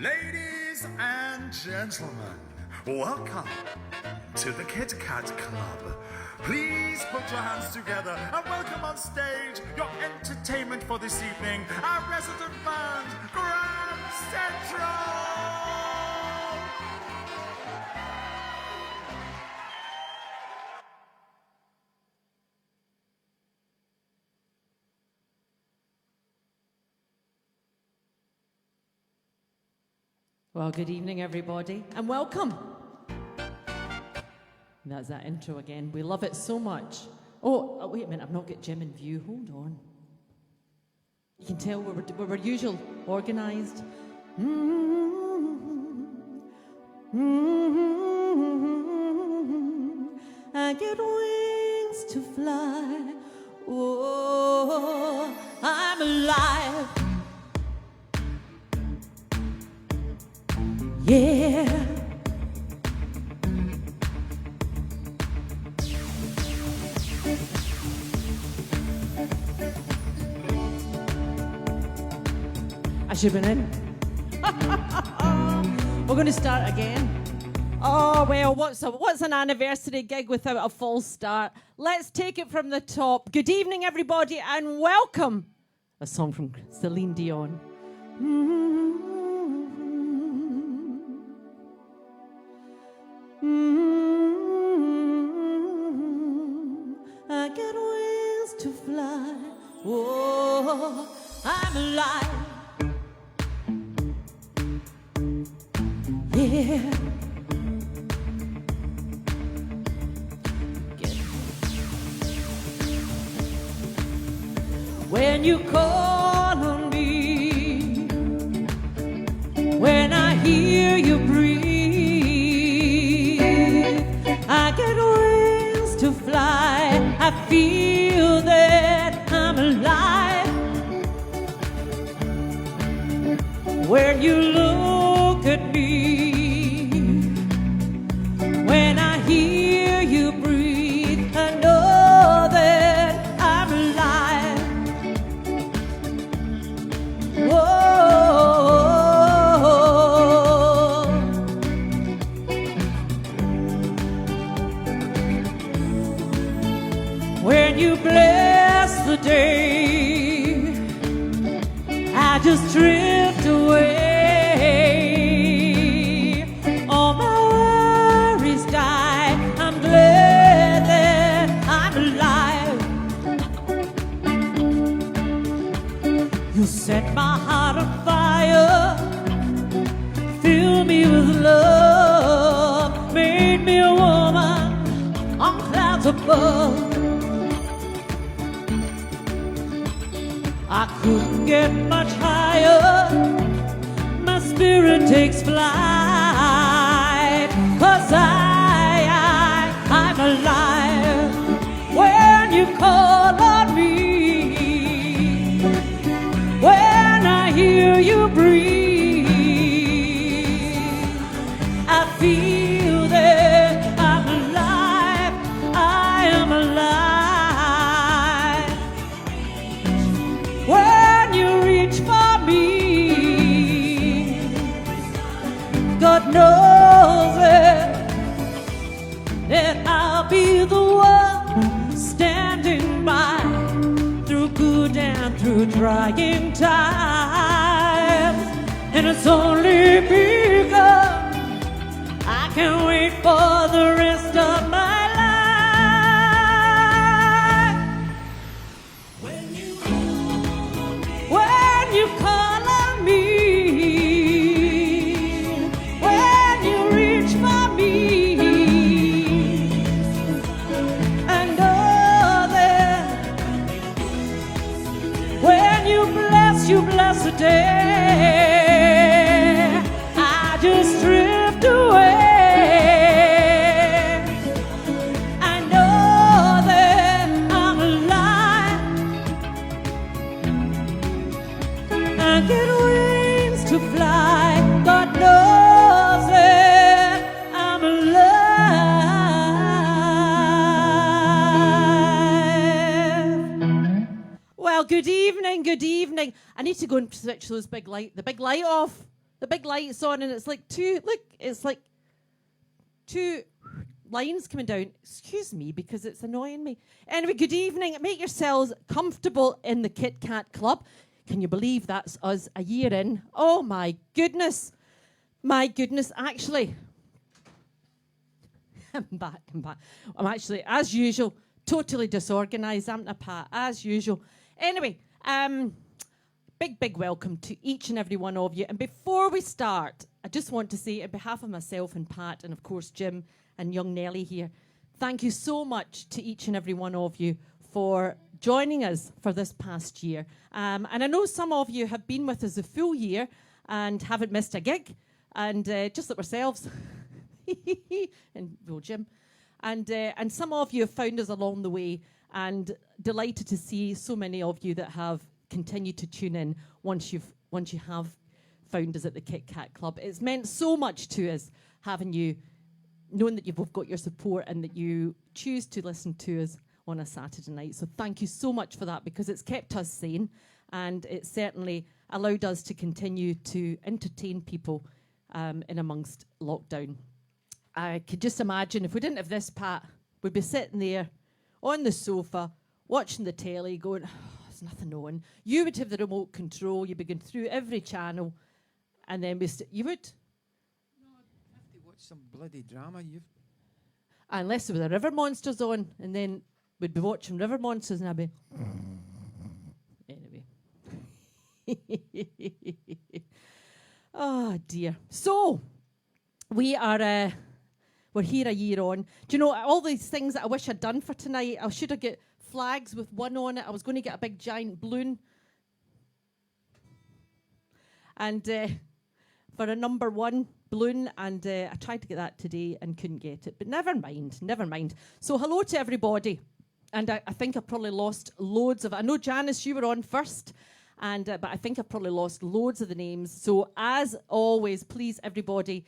Ladies and gentlemen, welcome to the Kit Kat Klub. Please put your hands together and welcome on stage your entertainment for this evening, our resident band, Grand Central! Well, good evening, everybody, and welcome. That's that intro again. We love it so much. Oh, wait a minute, I've not got Jim in view. Hold on. You can tell we were usual, organised. I get wings to fly. Oh, I'm alive. Yeah. I should have been in. We're going to start again. Oh, well, what's an anniversary gig without a false start? Let's take it from the top. Good evening, everybody, and welcome. A song from Celine Dion. I get wings to fly. Oh, I'm alive. Yeah. When you call on me, when I hear you breathe, I get wings to fly. I feel that I'm alive. When you look at me, when I hear you breathe, I know that I'm alive. Whoa. When you bless the day, I just drift away. All my worries die. I'm glad that I'm alive. You set my heart on fire, fill me with love, made me a woman on clouds above. I couldn't get much higher, my spirit takes flight, 'cause I'm alive. When you call on me, when I hear you breathe, I feel that I'm alive, I am alive. When you reach for me, God knows that I'll be the one standing by through good and through trying times. And it's only because I can't wait for the rest of my life. When you call on me, when you reach for me, I know that when you bless the day, I just drift away. I know that I'm alive. I get wings to fly. God knows that I'm alive. Well, good evening, good evening. I need to go and switch the big light off. The big light's on, and it's like two lines coming down. Excuse me, because it's annoying me. Anyway, good evening. Make yourselves comfortable in the Kit Kat Club. Can you believe that's us a year in? Oh, my goodness. My goodness, actually. I'm back. I'm actually, as usual, totally disorganised. I'm a Pat, as usual. Anyway, big welcome to each and every one of you. And before we start, I just want to say, on behalf of myself and Pat, and of course Jim and young Nellie here, thank you so much to each and every one of you for joining us for this past year. And I know some of you have been with us a full year and haven't missed a gig, and just like ourselves, and well, Jim, and some of you have found us along the way, and delighted to see so many of you that have continued to tune in once you have found us at the Kit Kat Club. It's meant so much to us having you, knowing that you've got your support and that you choose to listen to us on a Saturday night. So thank you so much for that, because it's kept us sane, and it certainly allowed us to continue to entertain people in amongst lockdown. I could just imagine if we didn't have this, Pat, we'd be sitting there on the sofa watching the telly going, oh, there's nothing on. You would have the remote control. You'd be going through every channel, and then you would? No, I'd have to watch some bloody drama. Unless there were the River Monsters on, and then we'd be watching River Monsters, and I'd be... Anyway. Oh, dear. So, we're here a year on. Do you know, all these things that I wish I'd done for tonight, I should have got flags with one on it. I was going to get a big giant balloon. And for a number one balloon, and I tried to get that today and couldn't get it. But never mind. So hello to everybody. And I think I probably lost loads of... I know, Janice, you were on first. But I think I've probably lost loads of the names. So as always, please, everybody,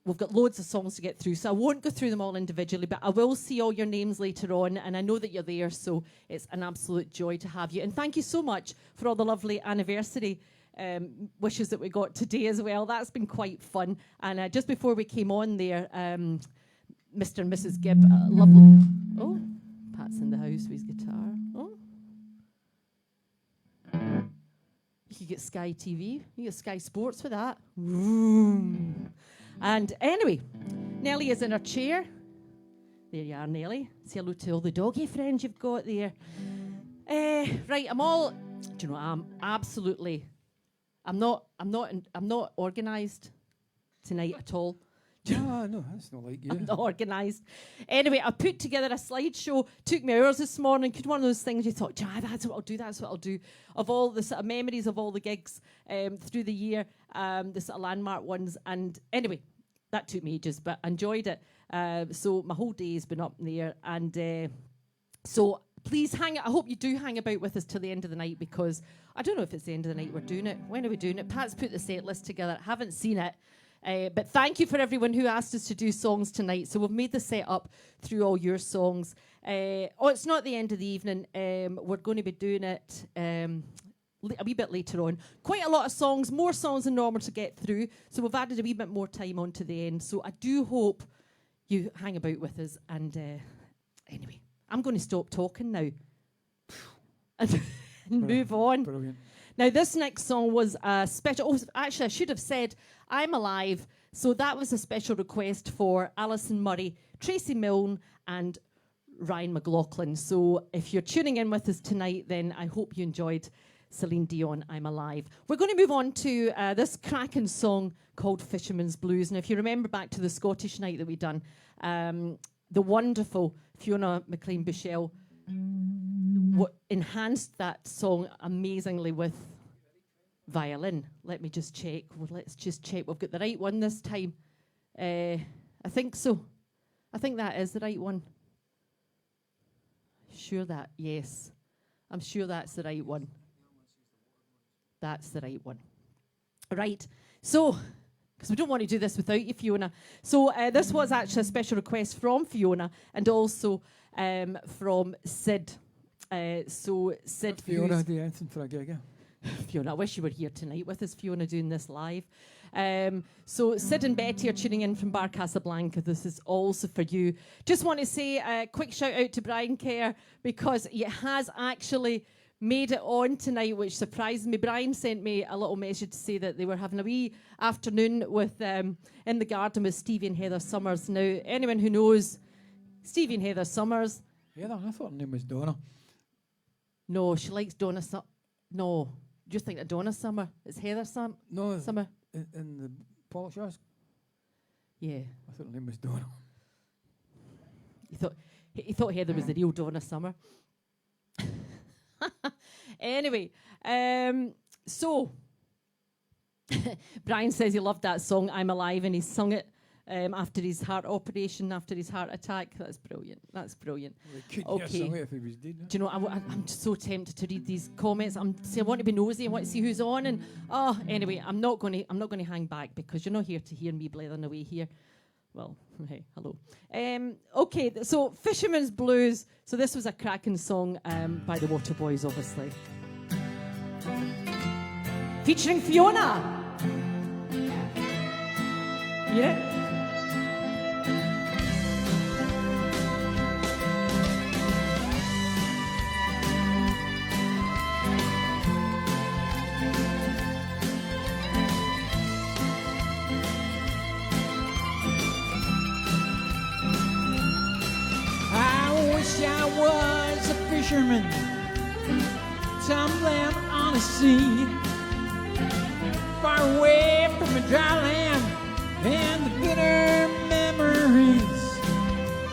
we've got loads of songs to get through. So I won't go through them all individually, but I will see all your names later on. And I know that you're there, so it's an absolute joy to have you. And thank you so much for all the lovely anniversary wishes that we got today as well. That's been quite fun. And just before we came on there, Mr. and Mrs. Gibb, lovely... Oh, Pat's in the house with his guitar. Oh. You could get Sky TV. You get Sky Sports for that. And anyway, Nellie is in her chair. There you are, Nellie. Say hello to all the doggy friends you've got there. Right, I'm not organised tonight at all. No, that's not like you. I'm not organised. Anyway, I put together a slideshow. Took me hours this morning. Could one of those things you thought, that's what I'll do. Of all the sort of memories of all the gigs through the year, the sort of landmark ones. And anyway, that took me ages, but I enjoyed it. So my whole day has been up in the air. And so please I hope you do hang about with us till the end of the night, because I don't know if it's the end of the night we're doing it. When are we doing it? Pat's put the set list together. I haven't seen it. But thank you for everyone who asked us to do songs tonight. So we've made the set up through all your songs. It's not the end of the evening. We're going to be doing it a wee bit later on. Quite a lot of songs, more songs than normal to get through. So we've added a wee bit more time on to the end. So I do hope you hang about with us. And anyway, I'm going to stop talking now and move on. Brilliant. Now, this next song was a special... Oh, actually, I should have said I'm Alive. So that was a special request for Alison Murray, Tracy Milne, and Ryan McLaughlin. So if you're tuning in with us tonight, then I hope you enjoyed Celine Dion, I'm Alive. We're going to move on to this cracking song called Fisherman's Blues. And if you remember back to the Scottish night that we done, the wonderful Fiona McLean-Bushell enhanced that song amazingly with violin. Let me just check. Well, let's just check. We've got the right one this time. I think so. I think that is the right one. Yes. I'm sure that's the right one. That's the right one. Right. So, because we don't want to do this without you, Fiona. So this was actually a special request from Fiona and also from Sid. So Sid, Fiona, do anything for a gig? Fiona, I wish you were here tonight with us, Fiona, doing this live. So Sid and Betty are tuning in from Bar Casablanca. This is also for you. Just want to say a quick shout out to Brian Kerr because he has actually made it on tonight, which surprised me. Brian sent me a little message to say that they were having a wee afternoon with in the garden with Stevie and Heather Summers. Now, anyone who knows Stevie and Heather Summers... Heather? I thought her name was Donna. No, she likes Donna Summer. No, you think of Donna Summer. It's Heather No, Summer. in the Polishers. Yeah. I thought her name was Donna. He thought Heather was the real Donna Summer. Anyway, so Brian says he loved that song, I'm Alive, and he sung it after his heart operation, after his heart attack. That's brilliant. That's brilliant. Well, okay. Sung it if he was dead. Do you know, I'm so tempted to read these comments. I want to be nosy. I want to see who's on. And anyway, I'm not going to hang back because you're not here to hear me blethering away here. Well, hey, hello. Okay, so Fisherman's Blues. So this was a cracking song by the Waterboys, obviously. Featuring Fiona. Yeah. I was a fisherman, tumbling on the sea, far away from the dry land and the bitter memories.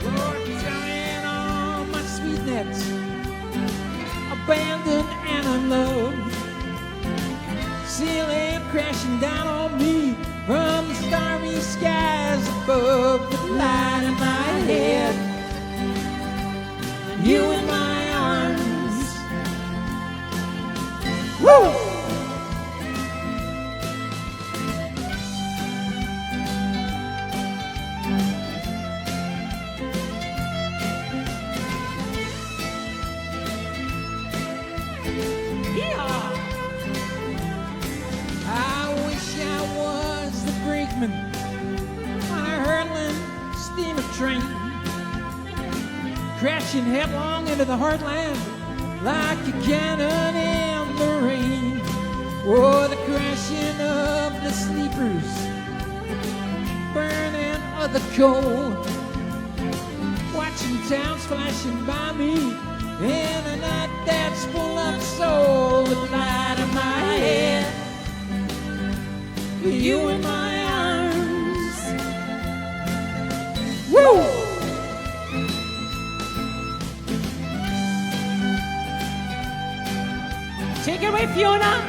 Lord, tying all my sweet nets, abandoned and unloved, sailing crashing down on me from the starry skies above, with the light in my head. You in my arms. Woo! Yeah. I wish I was the brakeman on a hurtling steamer train, crashing headlong into the heartland like a cannon in the rain. Oh, the crashing of the sleepers, burning of the coal, watching towns flashing by me in a night that's full of soul. The light in my head, you in my arms. Woo! Take it away, Fiona.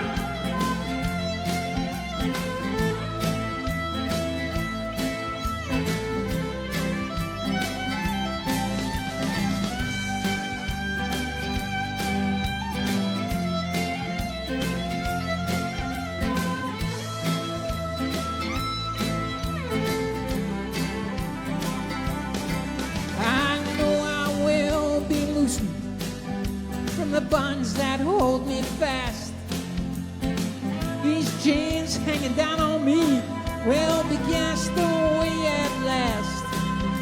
I know I will be loosened from the bonds that hold me fast. These chains hanging down on me will be cast away at last.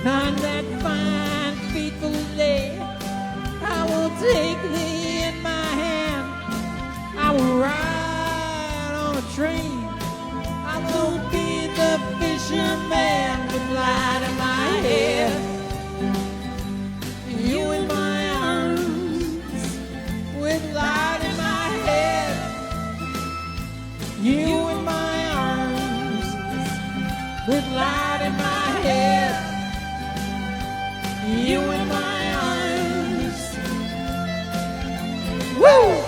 On that fine, fateful day, I will take thee in my hand. I will ride on a train. I will be the fisherman with light in my head. You in my arms, with light in my head. You in my arms, with light in my head. You in my arms. Woo!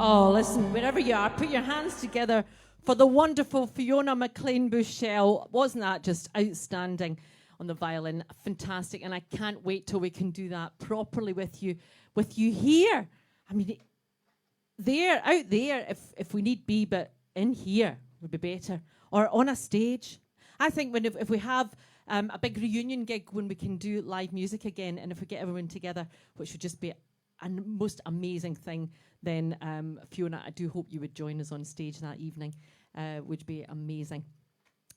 Oh, listen, wherever you are, put your hands together for the wonderful Fiona McLean-Bushell. Wasn't that just outstanding on the violin? Fantastic, and I can't wait till we can do that properly with you here. I mean, out there, if we need be, but in here would be better, or on a stage. I think if we have a big reunion gig when we can do live music again, and if we get everyone together, which would just be a most amazing thing, then Fiona, I do hope you would join us on stage that evening. Would be amazing.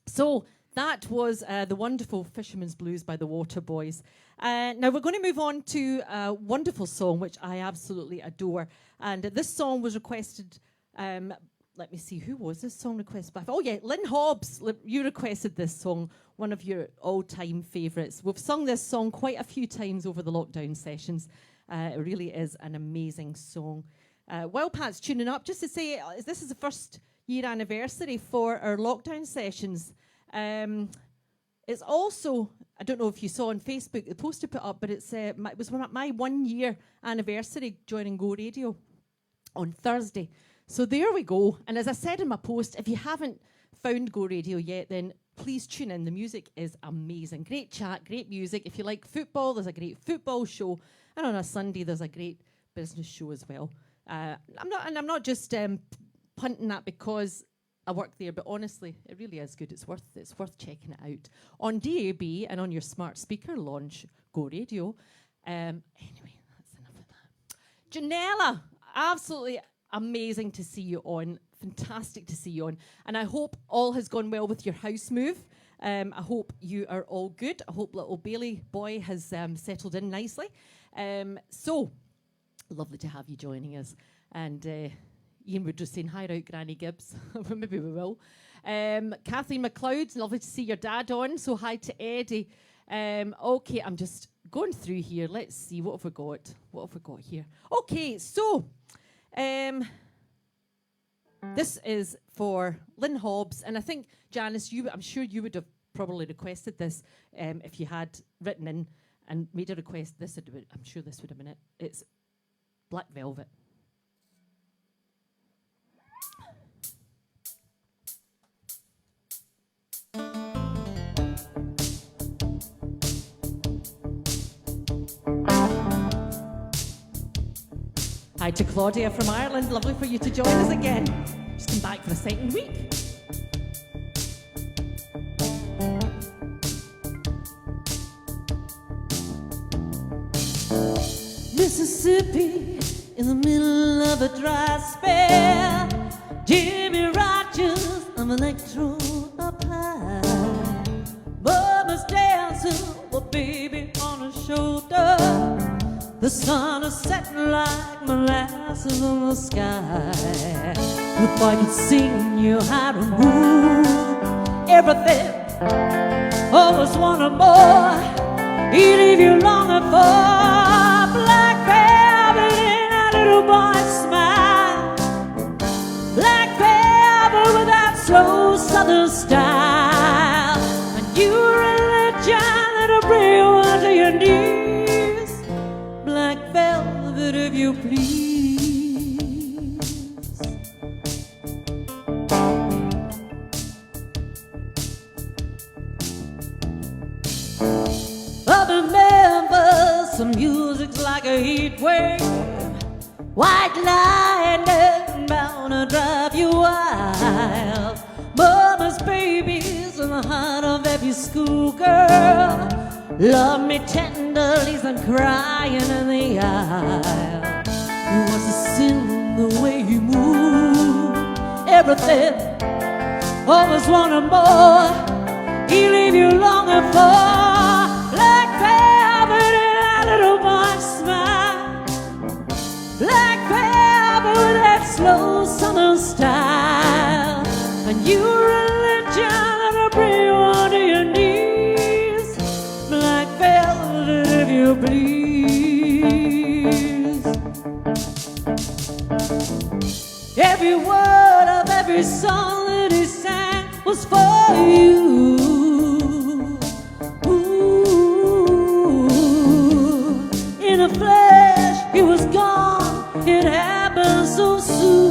So that was the wonderful Fisherman's Blues by the Waterboys. Now we're going to move on to a wonderful song which I absolutely adore. And this song was requested, let me see, who was this song requested by? Oh yeah, Lynn Hobbs, you requested this song, one of your all-time favourites. We've sung this song quite a few times over the lockdown sessions. It really is an amazing song. While Pat's tuning up, just to say, this is the first year anniversary for our lockdown sessions. It's also, I don't know if you saw on Facebook the post I put up, but it was my 1 year anniversary joining Go Radio on Thursday. So there we go. And as I said in my post, if you haven't found Go Radio yet, then please tune in. The music is amazing. Great chat, great music. If you like football, there's a great football show. And on a Sunday, there's a great business show as well. I'm not just punting that because I work there, but honestly, it really is good. It's worth checking it out on DAB and on your smart speaker launch. Go Radio. Anyway, that's enough of that. Janella, absolutely amazing to see you on. Fantastic to see you on. And I hope all has gone well with your house move. I hope you are all good. I hope little Bailey boy has settled in nicely. So lovely to have you joining us. And Ian would just saying, hi out, Granny Gibbs. Maybe we will. Kathleen McLeod, lovely to see your dad on. So hi to Eddie. Okay, I'm just going through here. Let's see, what have we got? What have we got here? Okay, so this is for Lynn Hobbs. And I think, Janice, I'm sure you would have probably requested this if you had written in and made a request. I'm sure this would have been it. It's Black Velvet. Hi to Claudia from Ireland. Lovely for you to join us again. Just come back for the second week. Mississippi in the middle of a dry spell. Jimmy Rogers of Electro up high. Mama's dancing with baby on her shoulder. The sun is setting like molasses on the sky. If I could sing you how to move everything, always wanted more. He'd leave you longing for black velvet in a little boy's smile. Black velvet with that slow southern style. And your religion that'll bring you onto your knees. Black velvet, if you please. Up in Memphis, the music's like a heat wave. White lightning bound to drive you wild. Mama's babies in the heart of every schoolgirl. Love me tenderly and crying in the aisle. It was a sin the way you move everything, always wanted more. He leave you longing for black velvet and a little boy's smile. Black velvet with that slow southern style. And your religion that'll bring you onto your knees. Black velvet, if you please. Every word of every song that he sang was for you. Ooh. In a flash, he was gone. It happened so soon.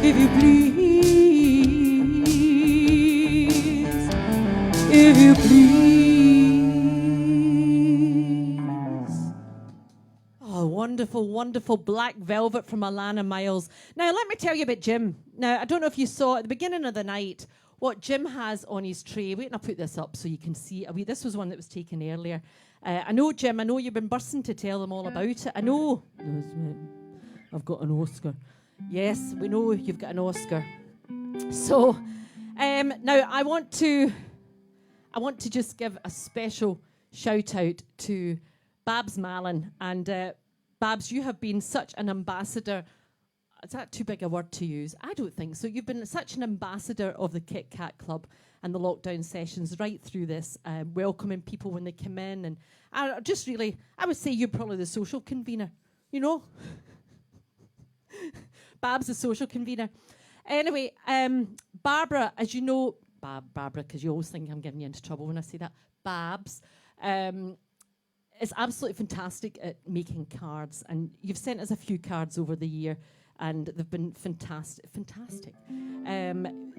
If you please, if you please. Oh, wonderful, wonderful Black Velvet from Alana Miles. Now, let me tell you about Jim. Now, I don't know if you saw at the beginning of the night what Jim has on his tray. Wait, and I'll put this up so you can see. This was one that was taken earlier. I know, Jim, I know you've been bursting to tell them all about it. I know. I've got an Oscar. Yes, we know you've got an Oscar. So, now I want to just give a special shout out to Babs Mallon. And Babs, you have been such an ambassador. Is that too big a word to use? I don't think so. You've been such an ambassador of the Kit Kat Club and the lockdown sessions right through this, welcoming people when they come in. And I would say you're probably the social convener, you know? Bab's the social convener. Anyway, Barbara, as you know, Barbara, because you always think I'm getting you into trouble when I say that. Babs is absolutely fantastic at making cards, and you've sent us a few cards over the year, and they've been fantastic.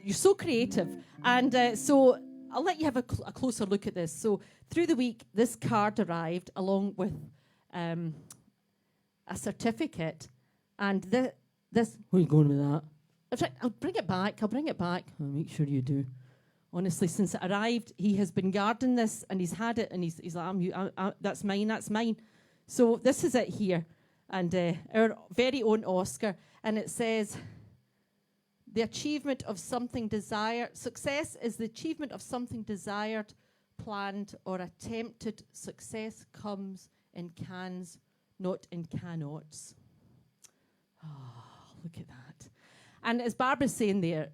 You're so creative, and so I'll let you have a closer look at this. So through the week, this card arrived along with a certificate, and this. Where are you going with that? I'll bring it back. I'll make sure you do. Honestly, since it arrived, he has been guarding this, and he's had it, and he's like, that's mine. So this is it here, and our very own Oscar, and it says, the achievement of something desired. Success is the achievement of something desired, planned, or attempted. Success comes in cans, not in cannots. Oh, look at that. And as Barbara's saying there,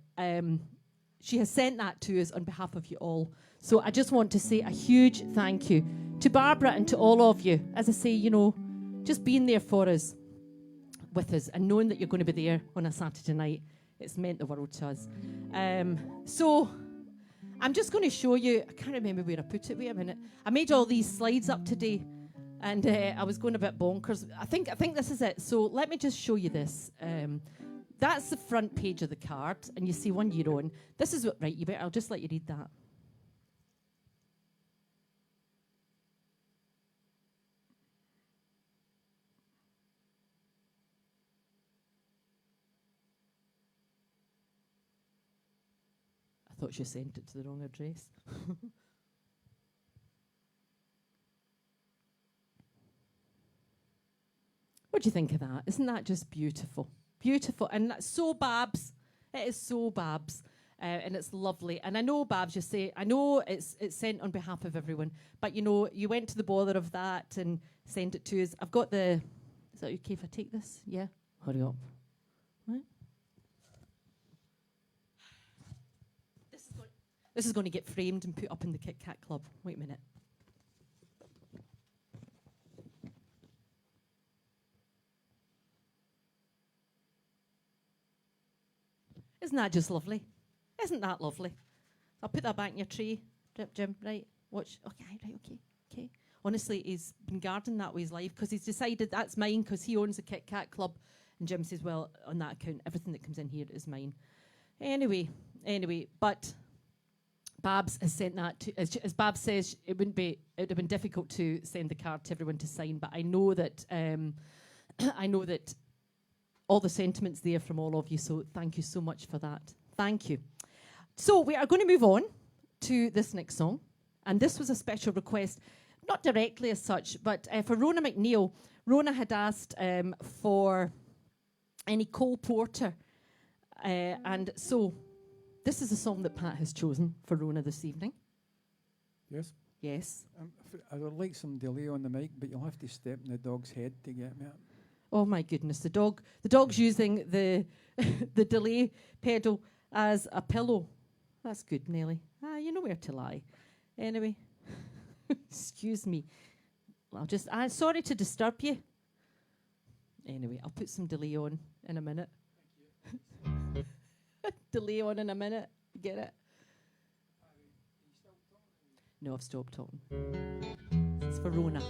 she has sent that to us on behalf of you all. So I just want to say a huge thank you to Barbara and to all of you. As I say, you know, just being there for us, with us, and knowing that you're going to be there on a Saturday night, it's meant the world to us. So I'm just going to show you, I can't remember where I put it. Wait a minute. I made all these slides up today, and I was going a bit bonkers. I think this is it. So let me just show you this. That's the front page of the card, and you see €1. And this is what, right, I'll just let you read that. I thought she sent it to the wrong address. What do you think of that? Isn't that just beautiful? Beautiful, and that's so Babs. It is so Babs, and it's lovely. And I know, Babs, you say, I know it's sent on behalf of everyone, but you know, you went to the bother of that and sent it to us. I've got the. Is that okay if I take this? Yeah. Hurry up. Right. This is going to get framed and put up in the Kit Kat Club. Wait a minute. Isn't that just lovely? Isn't that lovely? I'll put that back in your tray, Jim. Right, watch. Okay, right, okay. Honestly, he's been guarding that with his life because he's decided that's mine because he owns the Kit Kat Club. And Jim says, well, on that account, everything that comes in here is mine. Anyway, but Babs has sent that to, as Babs says, it would have been difficult to send the card to everyone to sign, but I know that all the sentiments there from all of you, so thank you so much for that. Thank you. So we are going to move on to this next song, and this was a special request, not directly as such, but for Rona McNeil. Rona had asked for any Cole Porter, and so this is a song that Pat has chosen for Rona this evening. Yes? Yes. I would like some delay on the mic, but you'll have to step in the dog's head to get me up. Oh my goodness, the dog's using the the delay pedal as a pillow. That's good, Nelly. You know where to lie. Anyway, excuse me. I'm sorry to disturb you. Anyway, I'll put some delay on in a minute. Delay on in a minute. Get it? No, I've stopped talking. It's for Rona.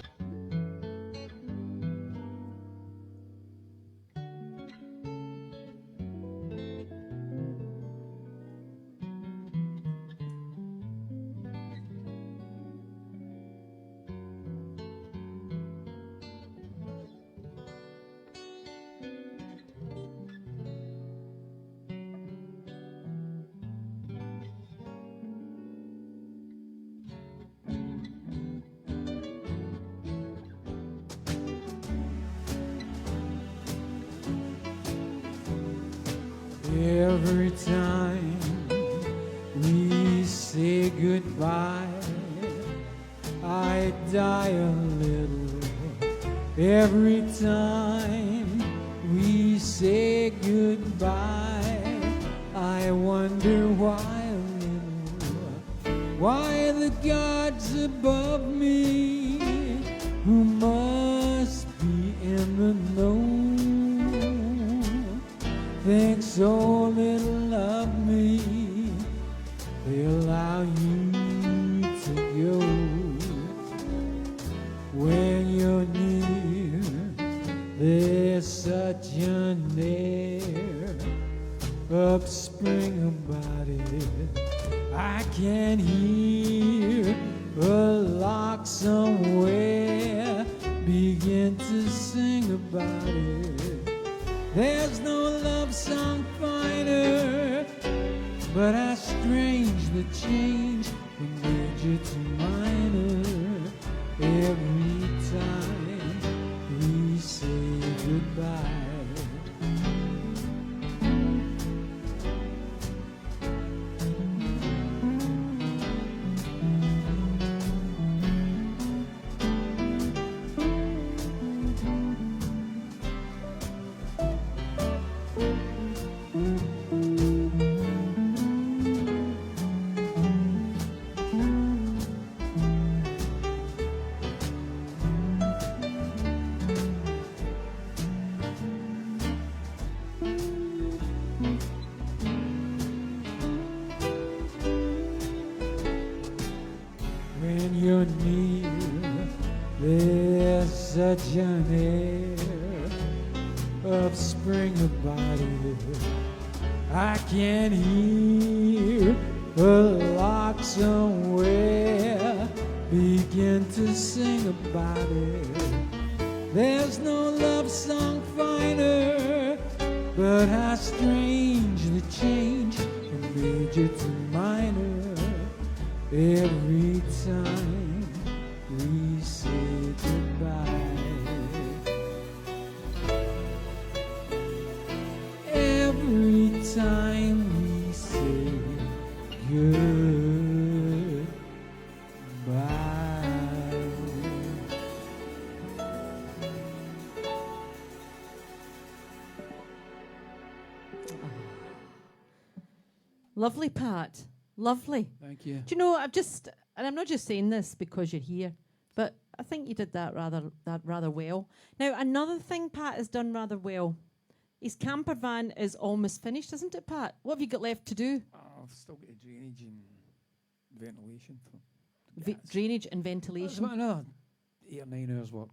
Every time we say goodbye, I die a little. Every time we say goodbye, I wonder why a little. Why the gods above me, who must be in the know, think so little of me, they allow you to go. When you're near, there's such an air of spring about it. I can hear a lark somewhere begin to sing about it. There's no love song finer, but how strange the change from major to minor. Every time we say goodbye. When you're near, there's such an air of spring about it. I can hear a lark somewhere begin to sing about it. There's no love song finer, but how strange the change from major to minor. Every time we say goodbye, every time we say goodbye. Lovely, Pat. Lovely. Thank you. Do you know, and I'm not just saying this because you're here, but I think you did that rather well. Now, another thing Pat has done rather well, his camper van is almost finished, isn't it, Pat? What have you got left to do? I've still got drainage and ventilation. Drainage and That's ventilation. about another 8 or 9 hours work.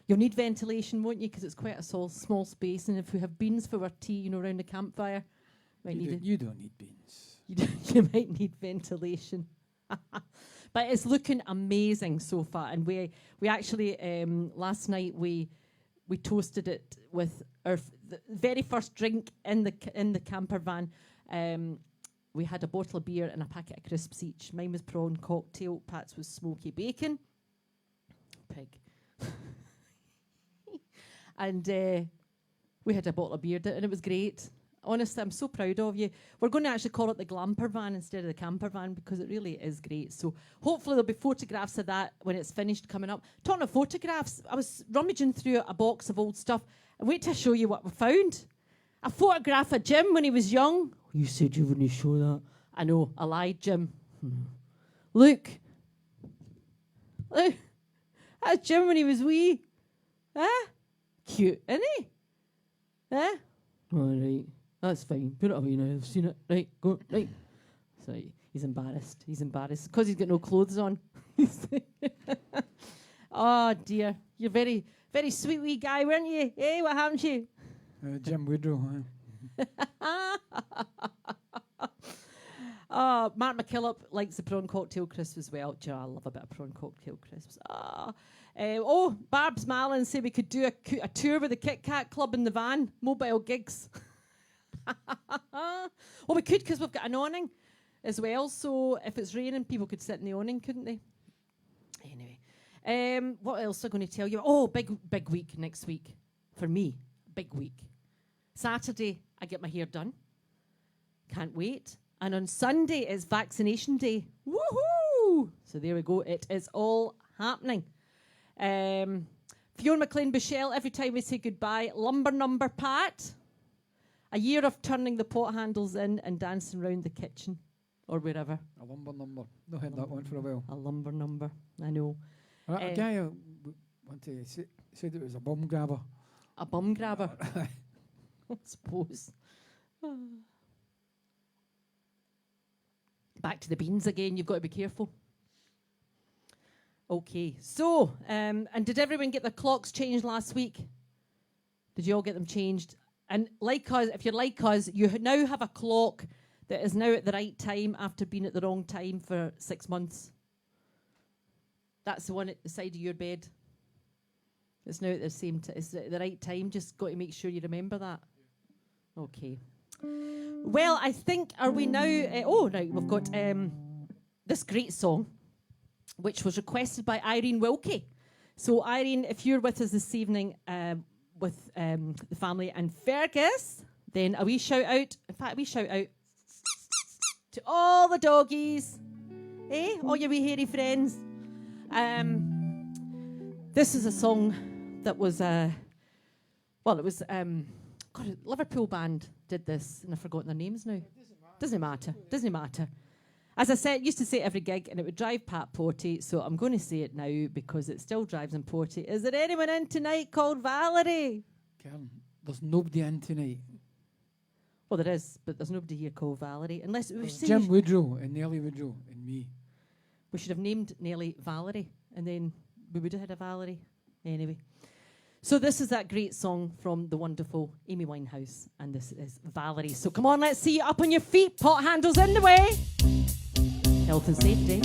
You'll need ventilation, won't you? Because it's quite a small space, and if we have beans for our tea, around the campfire, You don't need beans. you might need ventilation. But it's looking amazing so far, and we actually last night we toasted it with our the very first drink in the camper van. We had a bottle of beer and a packet of crisps each. Mine was prawn cocktail. Pat's was smoky bacon. Pig. And we had a bottle of beer, and it was great. Honestly, I'm so proud of you. We're going to actually call it the Glamper van instead of the camper van because it really is great. So hopefully there'll be photographs of that when it's finished coming up. Talking of photographs, I was rummaging through a box of old stuff. And wait till I show you what we found. A photograph of Jim when he was young. You said you wouldn't show that. I know, I lied, Jim. Look. Look. That's Jim when he was wee. Huh? Cute, isn't he? Huh? All right. That's fine. Put it away now. I've seen it. Right, go. Right. So he's embarrassed. He's embarrassed because he's got no clothes on. Oh, dear. You're very, very sweet wee guy, weren't you? Hey, what happened to you? Jim Woodrow. Oh, Mark McKillop likes the prawn cocktail crisp as well. Do you know, I love a bit of prawn cocktail crisps. Barb's Malin said we could do a tour with the Kit Kat Klub in the van. Mobile gigs. Well, we could because we've got an awning as well. So if it's raining, people could sit in the awning, couldn't they? Anyway, what else am I going to tell you? Oh, big week next week for me. Big week. Saturday, I get my hair done. Can't wait. And on Sunday is vaccination day. Woohoo! So there we go. It is all happening. Fiona McLean Bichelle, every time we say goodbye. Lumber number, Pat. A year of turning the pot handles in and dancing round the kitchen or wherever. A lumber number. No heard that one for a while. A lumber number. I know. A guy said it was a bum grabber. A bum grabber. I suppose. Back to the beans again. You've got to be careful. Okay. So, and did everyone get their clocks changed last week? Did you all get them changed? And like us, if you're like us, you now have a clock that is now at the right time after being at the wrong time for 6 months. That's the one at the side of your bed. It's now at the same time. It's at the right time. Just got to make sure you remember that. Okay. Well, I think, are we now... right, we've got this great song, which was requested by Irene Wilkie. So, Irene, if you're with us this evening with the family and Fergus, then a wee shout out. In fact, a wee shout out to all the doggies. All your wee hairy friends. This is a song that was... it was... God, a Liverpool band did this, and I've forgotten their names now. Doesn't matter. As I said, used to say it every gig, and it would drive Pat Porty, so I'm going to say it now because it still drives him Porty. Is there anyone in tonight called Valerie? Karen, there's nobody in tonight. Well, there is, but there's nobody here called Valerie. Unless Jim Woodrow and Nellie Woodrow and me. We should have named Nellie Valerie, and then we would have had a Valerie. Anyway. So this is that great song from the wonderful Amy Winehouse, and this is Valerie. So come on, let's see you up on your feet, pot handles in the way. Health and safety.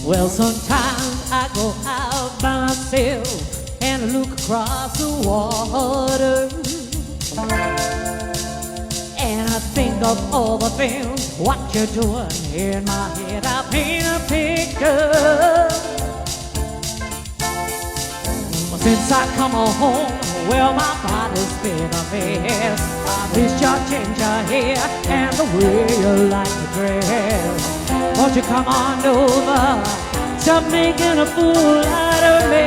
Well, sometimes I go out by myself and I look across the water, and I think of all the things, what you're doing. In my head I paint a picture. Well, since I come home, well, my body's been a mess. I miss your ginger hair and the way you like to dress. Won't you come on over, stop making a fool out of me.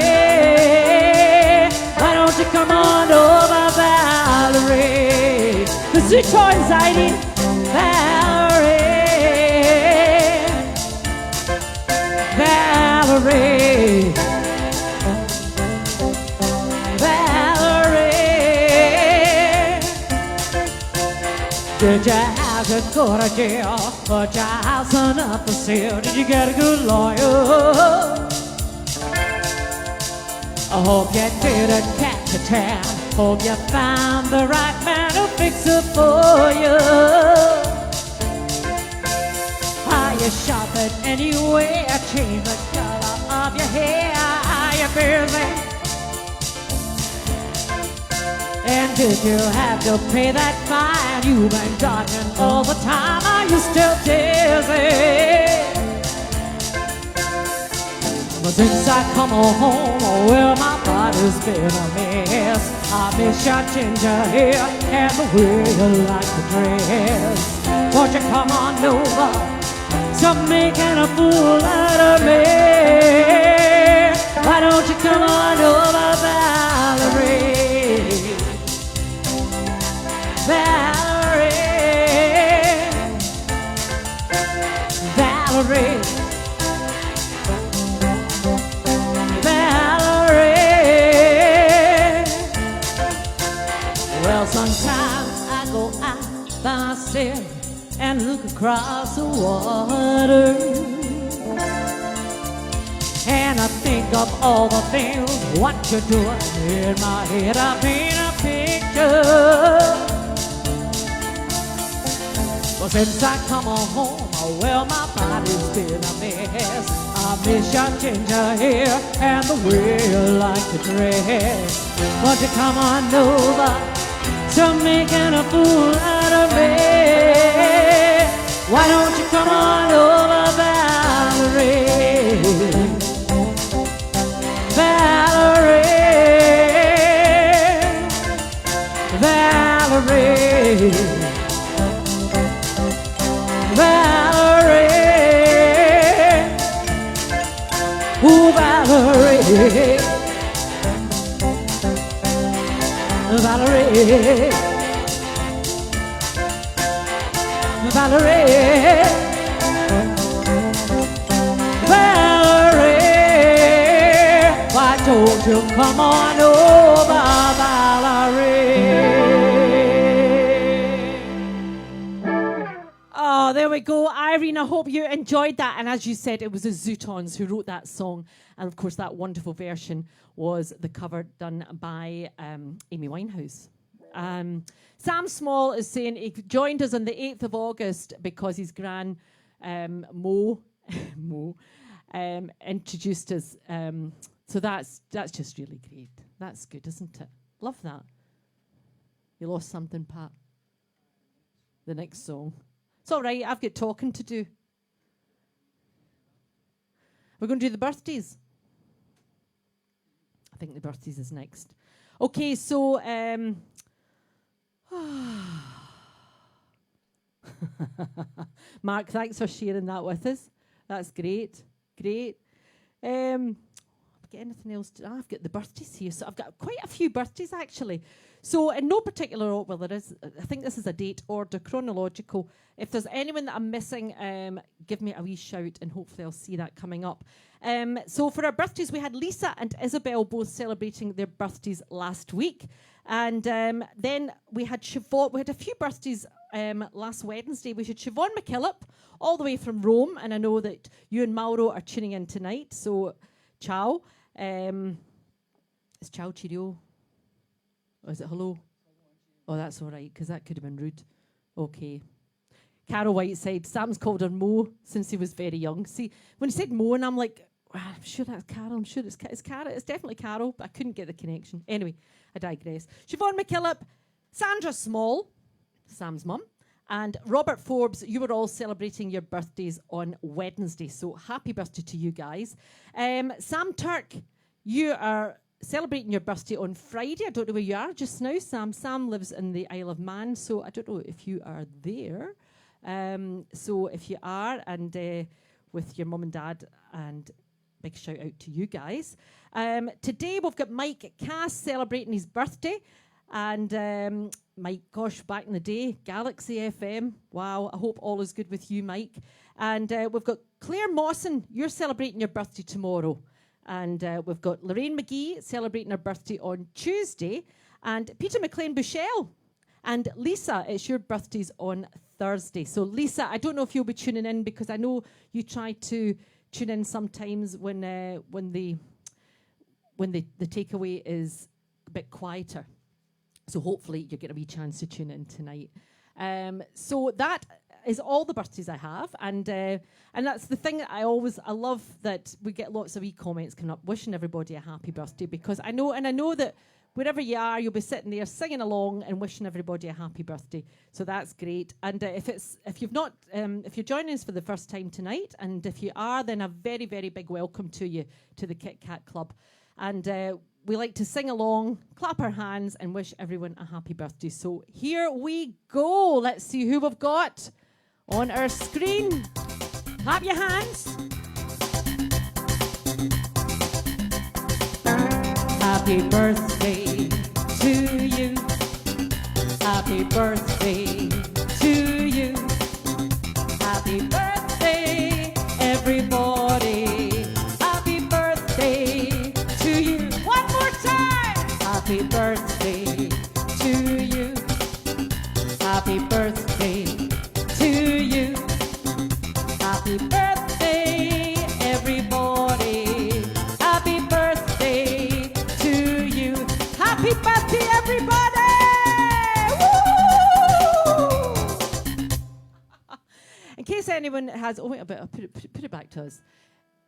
Why don't you come on over, Valerie? The sweet toy anxiety, Valerie, Valerie, Valerie. Did you have to go to jail? Put your house on up for sale? Did you get a good lawyer? I hope you didn't catch a tan. Hope you found the right man to fix it for you. Are you shopping anyway? Change the color of your hair. Are you busy? And did you have to pay that fine? You've been dodging all the time. Are you still dizzy? But since I come home, well, my body's been a mess. I miss your ginger hair and the way you like to dress. Won't you come on over, stop making a fool out of me. Why don't you come on over, Valerie? Valerie, Valerie, Valerie. Well, sometimes I go out by myself and look across the water, and I think of all the things, what you're doing. In my head I paint a picture. Well, since I come home, well, my body's been a mess. I miss your ginger hair and the way you like to dress. Won't you come on over, stop making a fool out of me. Why don't you come on over, Valerie? Valerie, Oh, Valerie, Valerie, Valerie, Valerie, why don't you come on over, Valerie? Oh, there we go. Irene, I hope you enjoyed that. And as you said, it was the Zootons who wrote that song. And of course, that wonderful version was the cover done by Amy Winehouse. Sam Small is saying he joined us on the 8th of August because his gran, Mo, introduced us. So that's just really great. That's good, isn't it? Love that. You lost something, Pat. The next song. It's all right, I've got talking to do. We're going to do the birthdays. I think the birthdays is next. Okay, so... Mark, thanks for sharing that with us. That's great. Great. Have I got anything else? I've got the birthdays here. So I've got quite a few birthdays, actually. So in no particular order, well, there is, I think this is a date order, chronological. If there's anyone that I'm missing, give me a wee shout and hopefully I'll see that coming up. So for our birthdays, we had Lisa and Isabel both celebrating their birthdays last week. And then we had Siobhan, we had a few birthdays last Wednesday. We had Siobhan McKillop, all the way from Rome. And I know that you and Mauro are tuning in tonight. So, ciao. It's ciao, cheerio. Or is it hello? Oh, that's all right, because that could have been rude. Okay. Carol Whiteside, Sam's called her Mo since he was very young. See, when he said Mo, and I'm like, I'm sure that's Carol. I'm sure it's Carol. It's definitely Carol, but I couldn't get the connection. Anyway, I digress. Siobhan McKillop, Sandra Small, Sam's mum, and Robert Forbes, you were all celebrating your birthdays on Wednesday. So happy birthday to you guys. Sam Turk, you are celebrating your birthday on Friday. I don't know where you are just now, Sam. Sam lives in the Isle of Man, so I don't know if you are there. So if you are, and with your mum and dad, and big shout out to you guys. Today we've got Mike Cass celebrating his birthday. And Mike, gosh, back in the day, Galaxy FM. Wow, I hope all is good with you, Mike. And we've got Claire Mawson, you're celebrating your birthday tomorrow. And we've got Lorraine McGee celebrating her birthday on Tuesday. And Peter McLean Bushell. And Lisa, it's your birthdays on Thursday. So Lisa, I don't know if you'll be tuning in, because I know you try to tune in sometimes when the takeaway is a bit quieter. So hopefully you get a wee chance to tune in tonight. So that is all the birthdays I have, and that's the thing that I love, that we get lots of wee comments coming up wishing everybody a happy birthday, because I know that wherever you are, you'll be sitting there singing along and wishing everybody a happy birthday. So that's great. And if you're joining us for the first time tonight, and if you are, then a very, very big welcome to you to the Kit Kat Club. And we like to sing along, clap our hands, and wish everyone a happy birthday. So here we go. Let's see who we've got on our screen. Clap your hands. Happy birthday to you. Happy birthday to you. Happy birthday, everybody. Happy birthday to you. One more time. Happy birthday to you. Happy birthday to you. Happy birthday, everybody. Happy birthday to you. Happy birthday, everybody! Woo! In case anyone has, oh wait a bit, I'll put it back to us.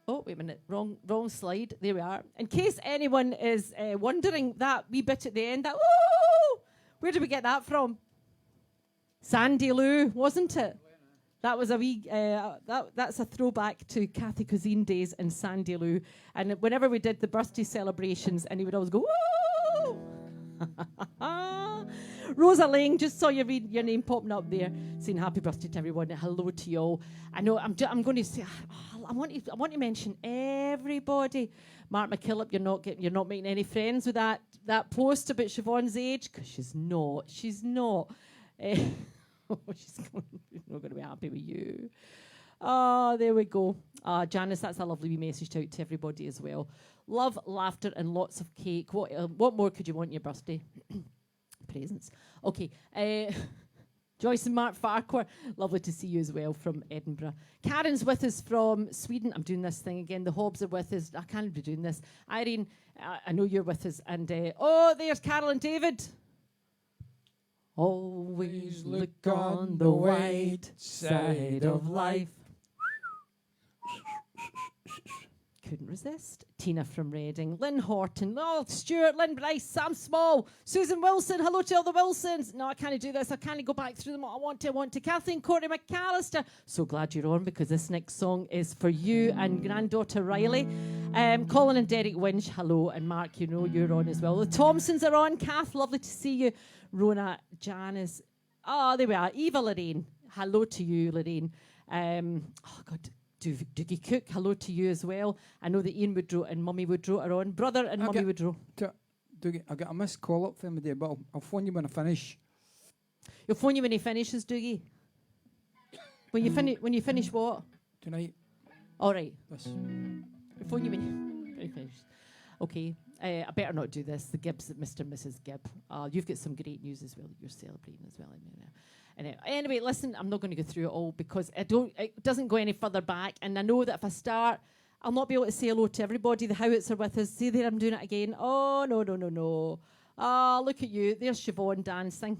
Oh, wait a minute, wrong slide. There we are. In case anyone is wondering, that wee bit at the end, that woo! Where did we get that from? Sandy Lou, wasn't it? That was a wee, that's a throwback to Kathy Cuisine days and Sandy Lou. And whenever we did the birthday celebrations, and he would always go, woo! Rosa Lang, just saw your name popping up there, saying happy birthday to everyone. Hello to you all. I know I'm going to say, I want to mention every everybody. Mark McKillop, you're not making any friends with that post about Siobhan's age, because she's not. She's not. She's not going to be happy with you. Oh, there we go. Janice, that's a lovely wee message out to everybody as well. Love, laughter, and lots of cake. What more could you want in your birthday? Presents. Okay. Joyce and Mark Farquhar, lovely to see you as well from Edinburgh. Karen's with us from Sweden. I'm doing this thing again. The Hobbs are with us. I can't be doing this. Irene, I know you're with us. And there's Carol and David. Always look on the white side of life. Couldn't resist. Tina from Reading, Lynn Horton, Stuart, Lynn Bryce, Sam Small, Susan Wilson, hello to all the Wilsons. No, I can't do this. I can't go back through them. I want to. Kathleen Courtney McAllister. So glad you're on, because this next song is for you and granddaughter Riley. Colin and Derek Winch, hello. And Mark, you know you're on as well. The Thompsons are on. Kath, lovely to see you. Rona, Janice. There we are. Eva Lorraine. Hello to you, Lorraine. God. Doogie Cook, hello to you as well. I know that Ian Woodrow and Mummy Woodrow are on. Brother and Mummy Woodrow. Doogie, I got a missed call up from the day, but I'll phone you when I finish. You'll phone you when he finishes, Doogie? When you finish what? Tonight. All right. This. I'll phone you when you finish. Okay. I better not do this. The Gibbs, Mr. and Mrs. Gibb. You've got some great news as well that you're celebrating as well. Anyway, listen, I'm not going to go through it all, because it doesn't go any further back. And I know that if I start, I'll not be able to say hello to everybody. The Howitts are with us. See there, I'm doing it again. Oh, no. Oh, look at you. There's Siobhan dancing.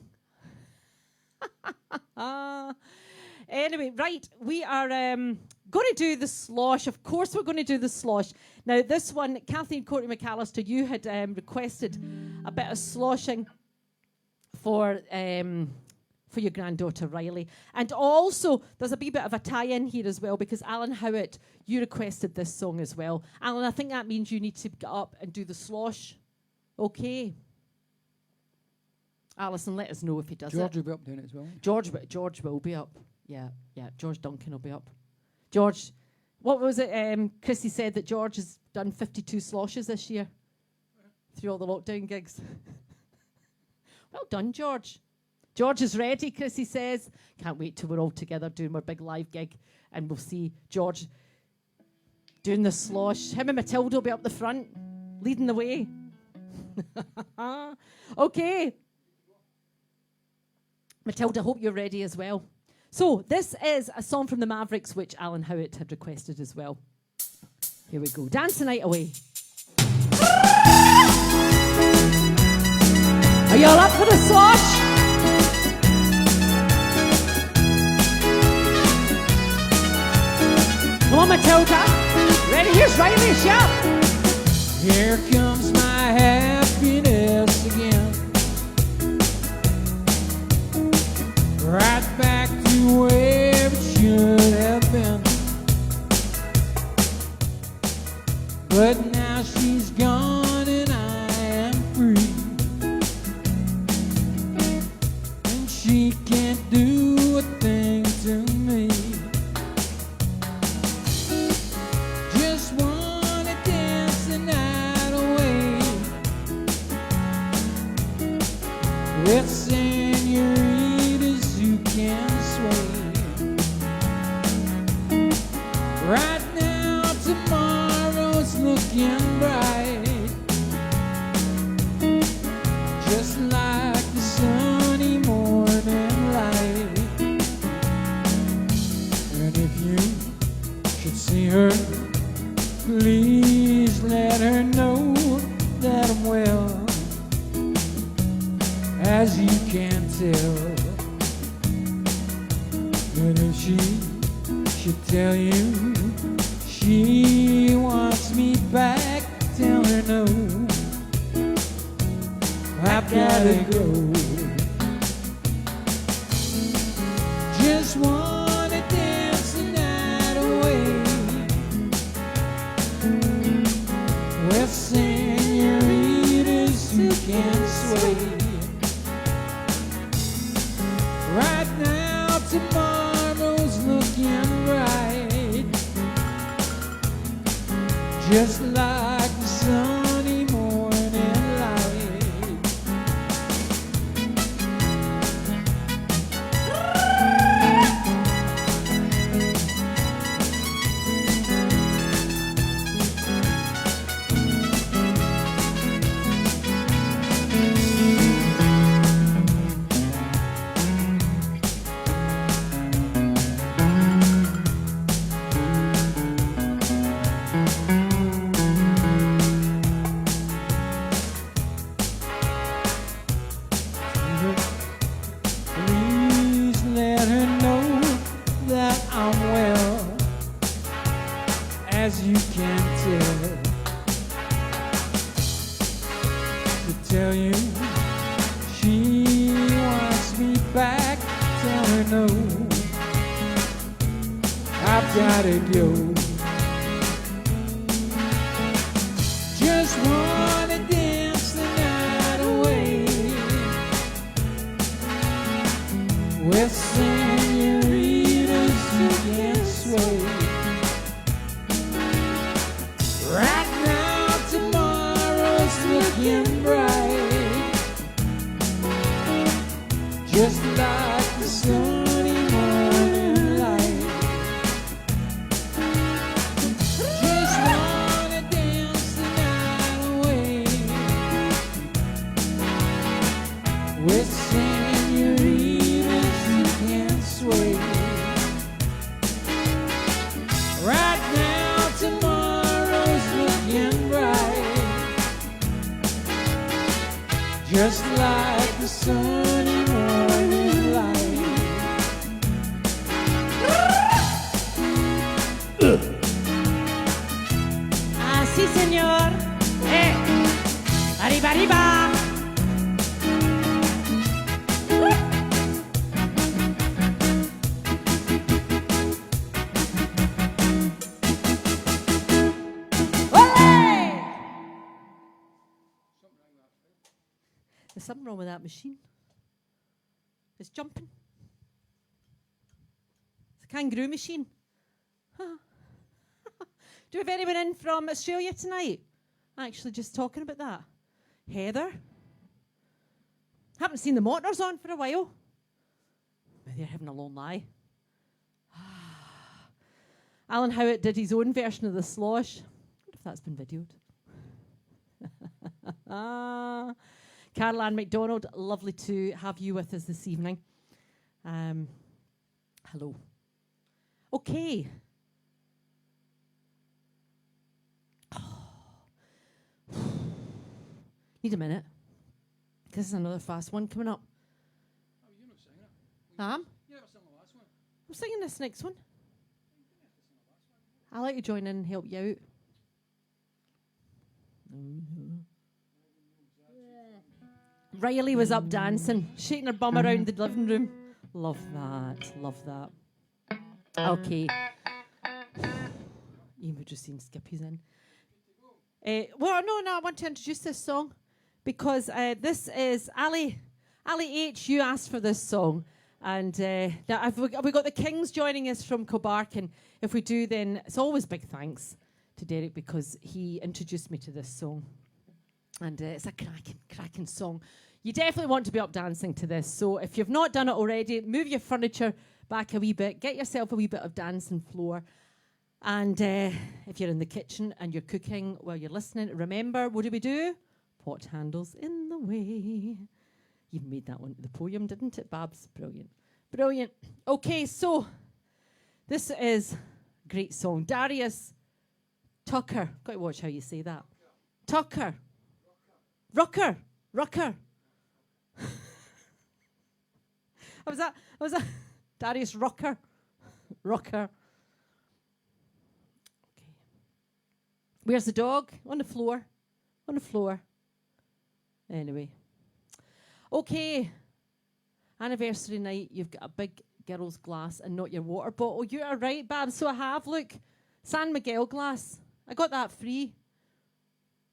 Anyway, right, we are going to do the slosh. Of course we're going to do the slosh. Now, this one, Kathleen Courtney McAllister, you had requested a bit of sloshing for your granddaughter Riley. And also, there's a wee bit of a tie-in here as well, because Alan Howitt, you requested this song as well. Alan, I think that means you need to get up and do the slosh. Okay. Alison, let us know if he does George it. will be up doing it as well. George will be up. Yeah. George Duncan will be up. George, what was it? Chrissy said that George has done 52 sloshes this year through all the lockdown gigs. Well done, George. George is ready, Chrissy says. Can't wait till we're all together doing our big live gig, and we'll see George doing the slosh. Him and Matilda will be up the front, leading the way. Okay. Matilda, hope you're ready as well. So, this is a song from the Mavericks, which Alan Howitt had requested as well. Here we go. Dance the night away. Are you all up for the slosh? Come on, Matilda. Ready? Here's Riley. Shout. Here comes my happiness again. Right back to where it should have been. But now she's gone and I am free. And she can't do a thing to me. Just wanna dance the night away with senoritas who can sway. Right now, tomorrow's looking bright, just like the sunny morning light. And if you should see her, please let her know that I'm well, as you can tell. But if she should tell you she wants me back, tell her no, I've gotta go. Just wanna dance the night away with senoritas who can sway. Right now, tomorrow's looking bright, just like the sunny morning light. Please let her know that I'm well, as you can tell. To tell you she wants me back, tell her no, I've gotta go. Just wanna dance the night away with senoritas who can sway. Right now, tomorrow's looking bright, just like the sunny morning light. Just wanna dance the night away with senoritas who can sway. Right now, tomorrow's looking bright, just like the sunny morning light. Ah, sí, señor. Arriba, arriba. Ole! There's something wrong with that machine. It's jumping. It's a kangaroo machine. Huh. Do we have anyone in from Australia tonight? Actually, just talking about that. Heather? Haven't seen the Motors on for a while. Maybe they're having a long lie. Alan Howitt did his own version of the slosh. I wonder if that's been videoed. Carol Ann MacDonald, lovely to have you with us this evening. Hello. Okay. Need a minute. This is another fast one coming up. Oh, you're not singing it. You never sang the last one. I'm singing this next one. I'll let you join in and help you out. Riley was up dancing, shaking her bum around the living room. Love that, love that. Okay. Ian would just seen Skippy's in. Well, no, I want to introduce this song because this is Ali H. You asked for this song, and now we got the Kings joining us from Cobark, and if we do, then it's always big thanks to Derek because he introduced me to this song, and it's a cracking song. You definitely want to be up dancing to this. So if you've not done it already, move your furniture back a wee bit, get yourself a wee bit of dancing floor. And if you're in the kitchen and you're cooking while you're listening, remember, what do? Pot handles in the way. You made that one the poem, didn't it, Babs? Brilliant. Brilliant. Okay, so this is a great song. Darius Tucker. Got to watch how you say that. Tucker. Rucker. What was that? Darius Rucker. Okay. Where's the dog? On the floor. Anyway. Okay. Anniversary night. You've got a big girl's glass and not your water bottle. You are right, Babs. So I have. Look. San Miguel glass. I got that free.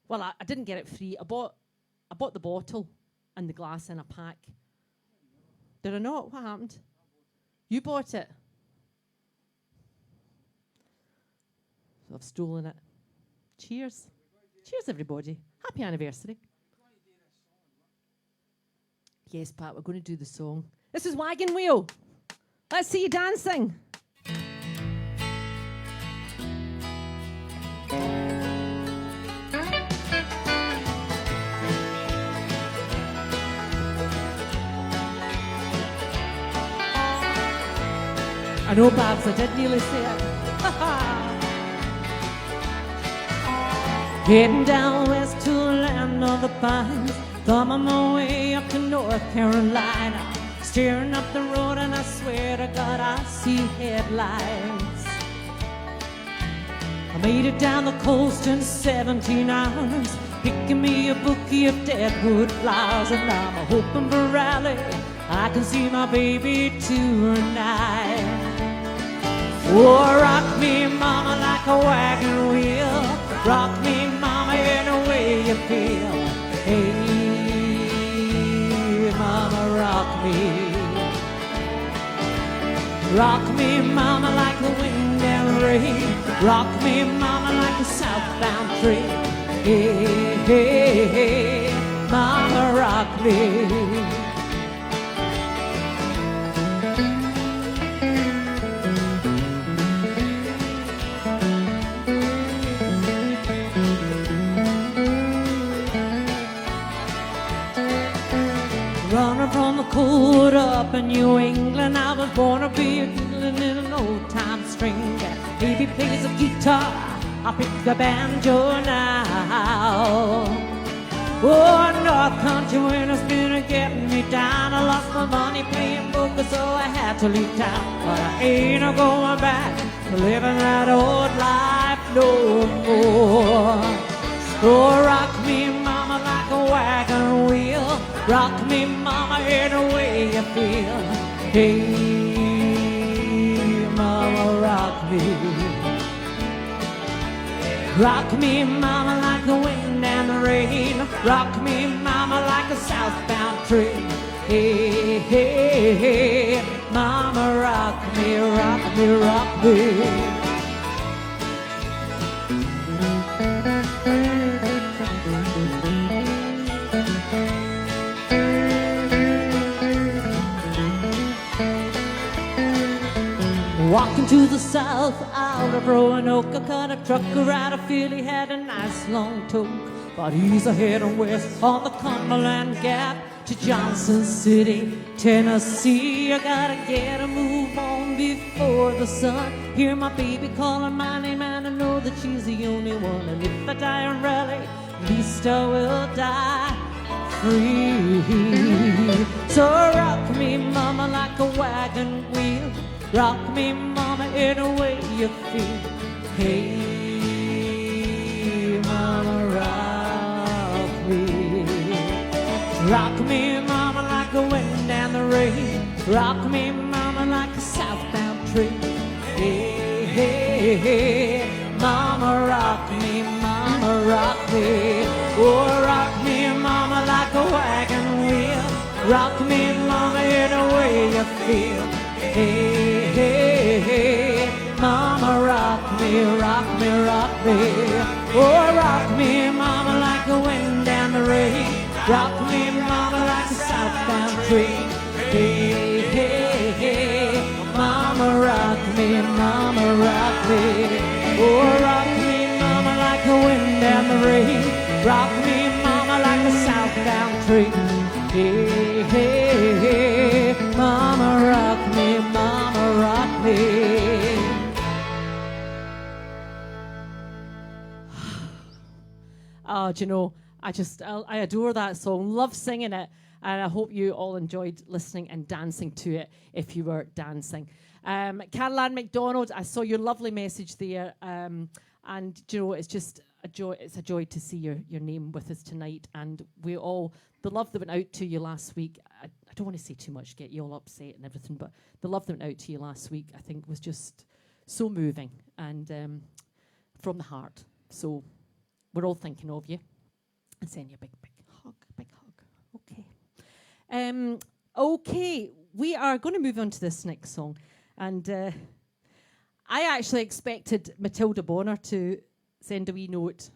Well, I didn't get it free. I bought the bottle and the glass in a pack. Did I not? What happened? You bought it. So I've stolen it. Cheers. Cheers, everybody. Happy anniversary. Yes, Pat, we're going to do the song. This is Wagon Wheel. Let's see you dancing. I know, Babs, I did nearly say it. Heading down west to the land of the pines, thumbing my way up to North Carolina, steering up the road and I swear to God I see headlights. I made it down the coast in 17 hours, picking me a bouquet of deadwood flowers, and I'm hoping for rally I can see my baby tonight. Oh, rock me, mama, like a wagon wheel. Rock me, mama, in the way you feel. Hey, mama, rock me. Rock me, mama, like the wind and rain. Rock me, mama, like a southbound train. Hey, hey, hey, mama, rock me. Running from the cold up in New England, I was born to be a fiddling in an old-time string. Baby plays the guitar, I pick the banjo now. Oh, North Country winter's been getting me down. I lost my money playing poker, so I had to leave town. But I ain't a going back to living that old life no more. Oh, rock me, mama, like a wagon wheel. Rock me, mama, in the way you feel. Hey, mama, rock me. Rock me, mama, like the wind and the rain. Rock me, mama, like a southbound train. Hey, hey, hey, mama, rock me, rock me, rock me. Walking to the south out of Roanoke, I caught a trucker out of Philly, he had a nice long toque. But he's a heading west on the Cumberland Gap to Johnson City, Tennessee. I gotta get a move on before the sun. Hear my baby calling my name and I know that she's the only one. And if I die in Raleigh, at least I will die free. So rock me, mama, like a wagon wheel. Rock me, mama, in a way you feel. Hey, mama, rock me. Rock me, mama, like the wind and the rain. Rock me, mama, like a southbound train. Hey, hey, hey, mama, rock me, mama, rock me. Oh, rock me, mama, like a wagon wheel. Rock me, mama, in a way you feel. Hey, hey, hey, mama, rock me, rock me, rock me. Oh, rock me, mama, like the wind and the rain. Rock me, mama, like a southbound train. Hey, hey, hey, mama, rock me, mama, rock me. Oh, rock me, mama, like the wind and the rain. Rock me, mama, like a southbound train. Hey, hey, hey, mama, rock me, mama, rock me. Oh, do you know, I adore that song, love singing it, and I hope you all enjoyed listening and dancing to it if you were dancing. Caroline McDonald, I saw your lovely message there, and do you know, it's just a joy. It's a joy to see your name with us tonight, and we all, the love that went out to you last week, I don't want to say too much, get you all upset and everything, but the love that went out to you last week, I think, was just so moving and from the heart. So we're all thinking of you and sending you a big hug, Okay. Okay, we are going to move on to this next song, and I actually expected Matilda Bonner to send a wee note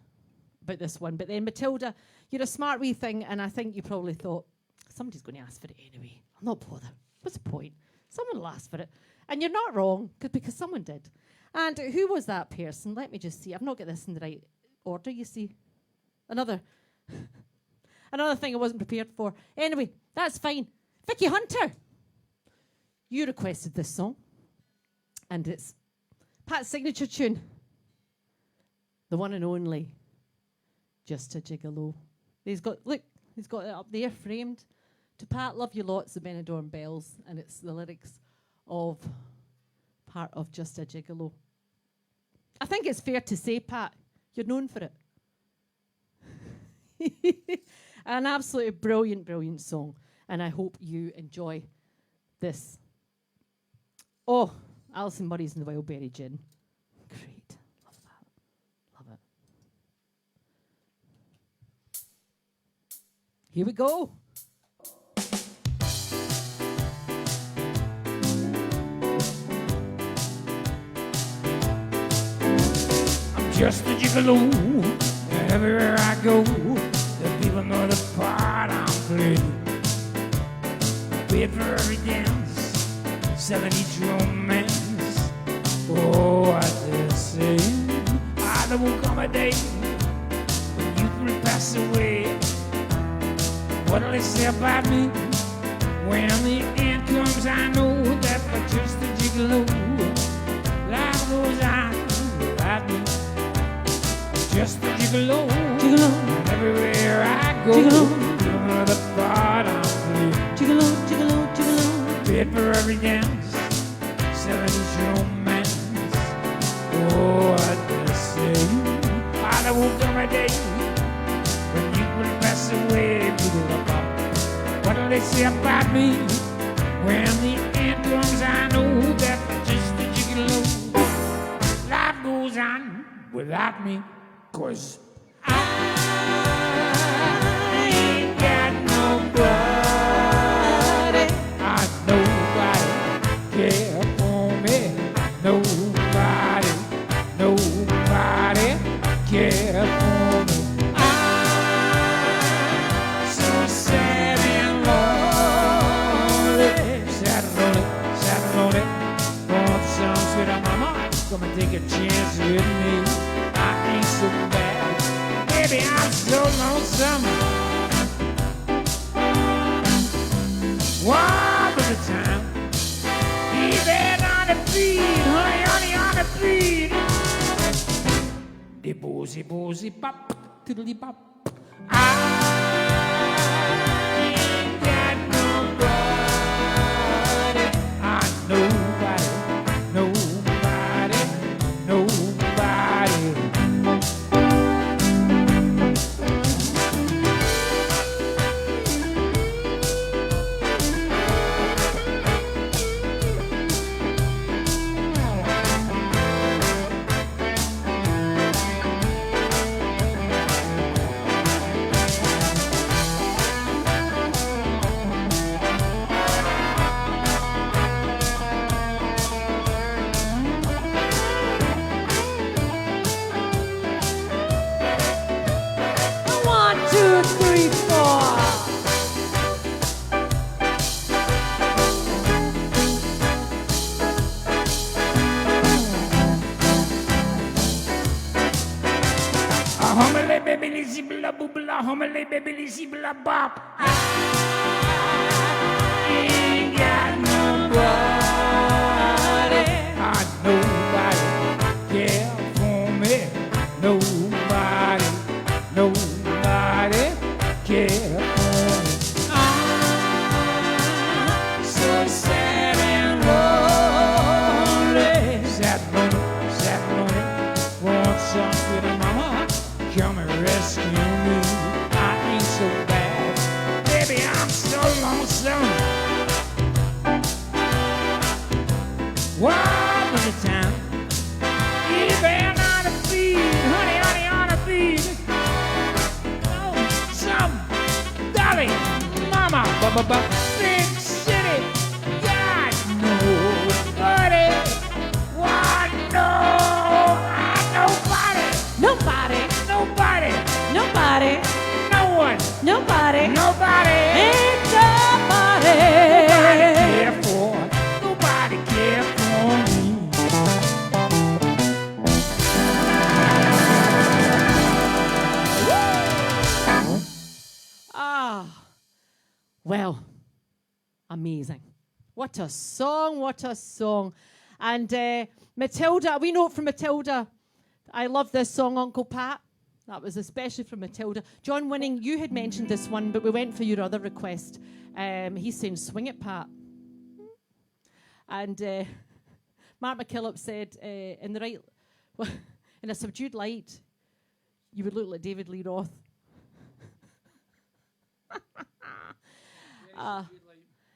about this one. But then, Matilda, you're a smart wee thing, and I think you probably thought, somebody's going to ask for it anyway. I'm not bothered. What's the point? Someone will ask for it. And you're not wrong, because someone did. And who was that person? Let me just see. I've not got this in the right order, you see. Another thing I wasn't prepared for. Anyway, that's fine. Vicky Hunter, you requested this song. And it's Pat's signature tune. The one and only Just a Gigolo. He's got it up there framed. To Pat, love you lots, the Benidorm Bells. And it's the lyrics of part of Just a Gigolo. I think it's fair to say, Pat, you're known for it. An absolutely brilliant, brilliant song. And I hope you enjoy this. Oh, Alison Murray's and the Wildberry Gin. Great. Love that. Love it. Here we go. Just a gigolo, everywhere I go, the people know the part I'm playing. Paid for every dance, selling each romance. Oh, I dare say, there will come a day when youth will pass away. What'll they say about me? When the end comes, I know that for just a gigolo, life goes on without me. Just a gigolo, Gigolo, and everywhere I go, Gigolo, you know the part I'm playing. gigolo, gigolo, gigolo. Paid for every dance, selling each romance. Oh, I dare say, there will come a day when you will pass away. What'll they say about me? When the end comes, I know that just a gigolo, life goes on without me. 'Cause I ain't got nobody. Nobody care for me. Nobody care for me. I'm so sad and lonely. Sad and lonely. Want some sweet mama? Come and take a chance with me. So bad, baby, I'm so lonesome. One at a time, even on the beat, honey, on the beat. The boozy, pop, tiddly pop. I ain't got nobody. Nobody. Homily, baby, blah, bop. I ain't got nobody. Nobody care for me. Nobody care for me. I'm so sad and lonely. Sad lonely. Want some with a mama? Come and rescue me. So bad, baby, I'm so lonesome. One at a time, even on the beat, honey, on the beat. Oh, some dolly, mama, big city, got nobody. Nobody. Nobody. No one. Nobody. Nobody. Ain't nobody. Nobody care for me. Well, amazing. What a song, what a song. And Matilda, we know from Matilda, I love this song, Uncle Pat. That was especially from Matilda. John Winning, you had mentioned this one, but we went for your other request. He's saying, swing it, Pat. And Mark McKillop said, in a subdued light, you would look like David Lee Roth.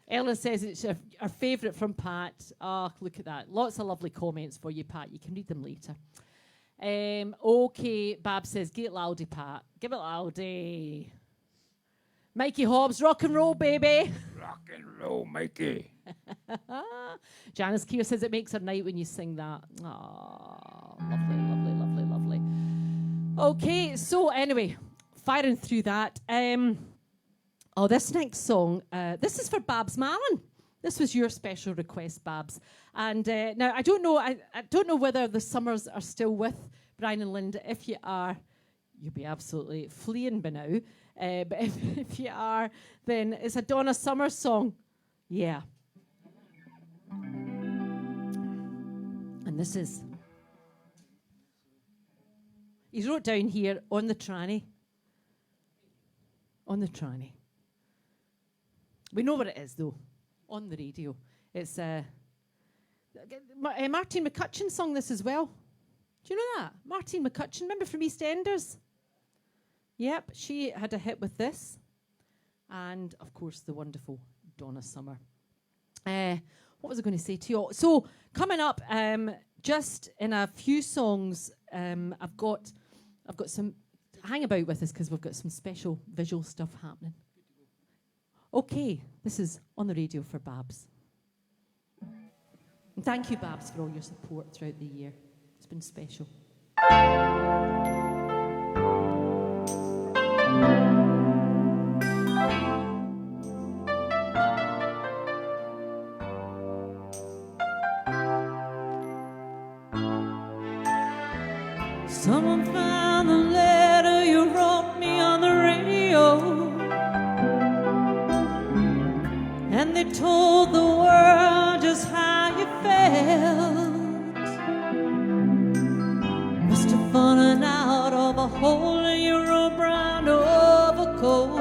Ella says it's her favourite from Pat. Oh, look at that. Lots of lovely comments for you, Pat. You can read them later. Okay, Bab says, get it loudy, Pat. Give it loudy. Mikey Hobbs, rock and roll, baby. Rock and roll, Mikey. Janice Keir says it makes her night when you sing that. Oh, lovely, lovely, lovely, lovely. Okay, so anyway, firing through that. This next song, this is for Babs Mallon. This was your special request, Babs. And now, I don't know whether the Summers are still with Brian and Linda. If you are, you'll be absolutely fleeing by now. But if you are, then it's a Donna Summer song. Yeah. And this is... He wrote down here, on the tranny. On the tranny. We know what it is, though. On the radio. It's Martine McCutcheon sung this as well. Do you know that? Martine McCutcheon, remember from EastEnders? Yep, she had a hit with this. And, of course, the wonderful Donna Summer. What was I going to say to you all? So, coming up, just in a few songs, I've got some... Hang about with us because we've got some special visual stuff happening. Okay, this is on the radio for Babs. And thank you, Babs, for all your support throughout the year. It's been special. Someone found the letter you wrote me on the radio. And they told the world just how you felt. Must have fallen out of a hole in your old brown overcoat.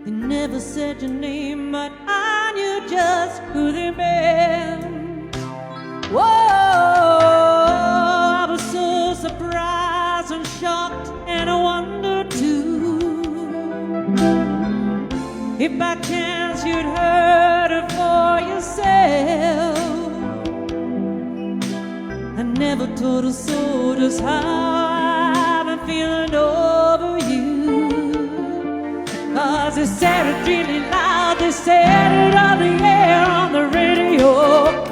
They never said your name, but I knew just who they meant. Whoa, I was so surprised and shocked, and I wondered too if by chance you'd heard it for yourself. I never told a soul just how I've been feeling over you. 'Cause they said it really loud, they said it on the air, on the radio.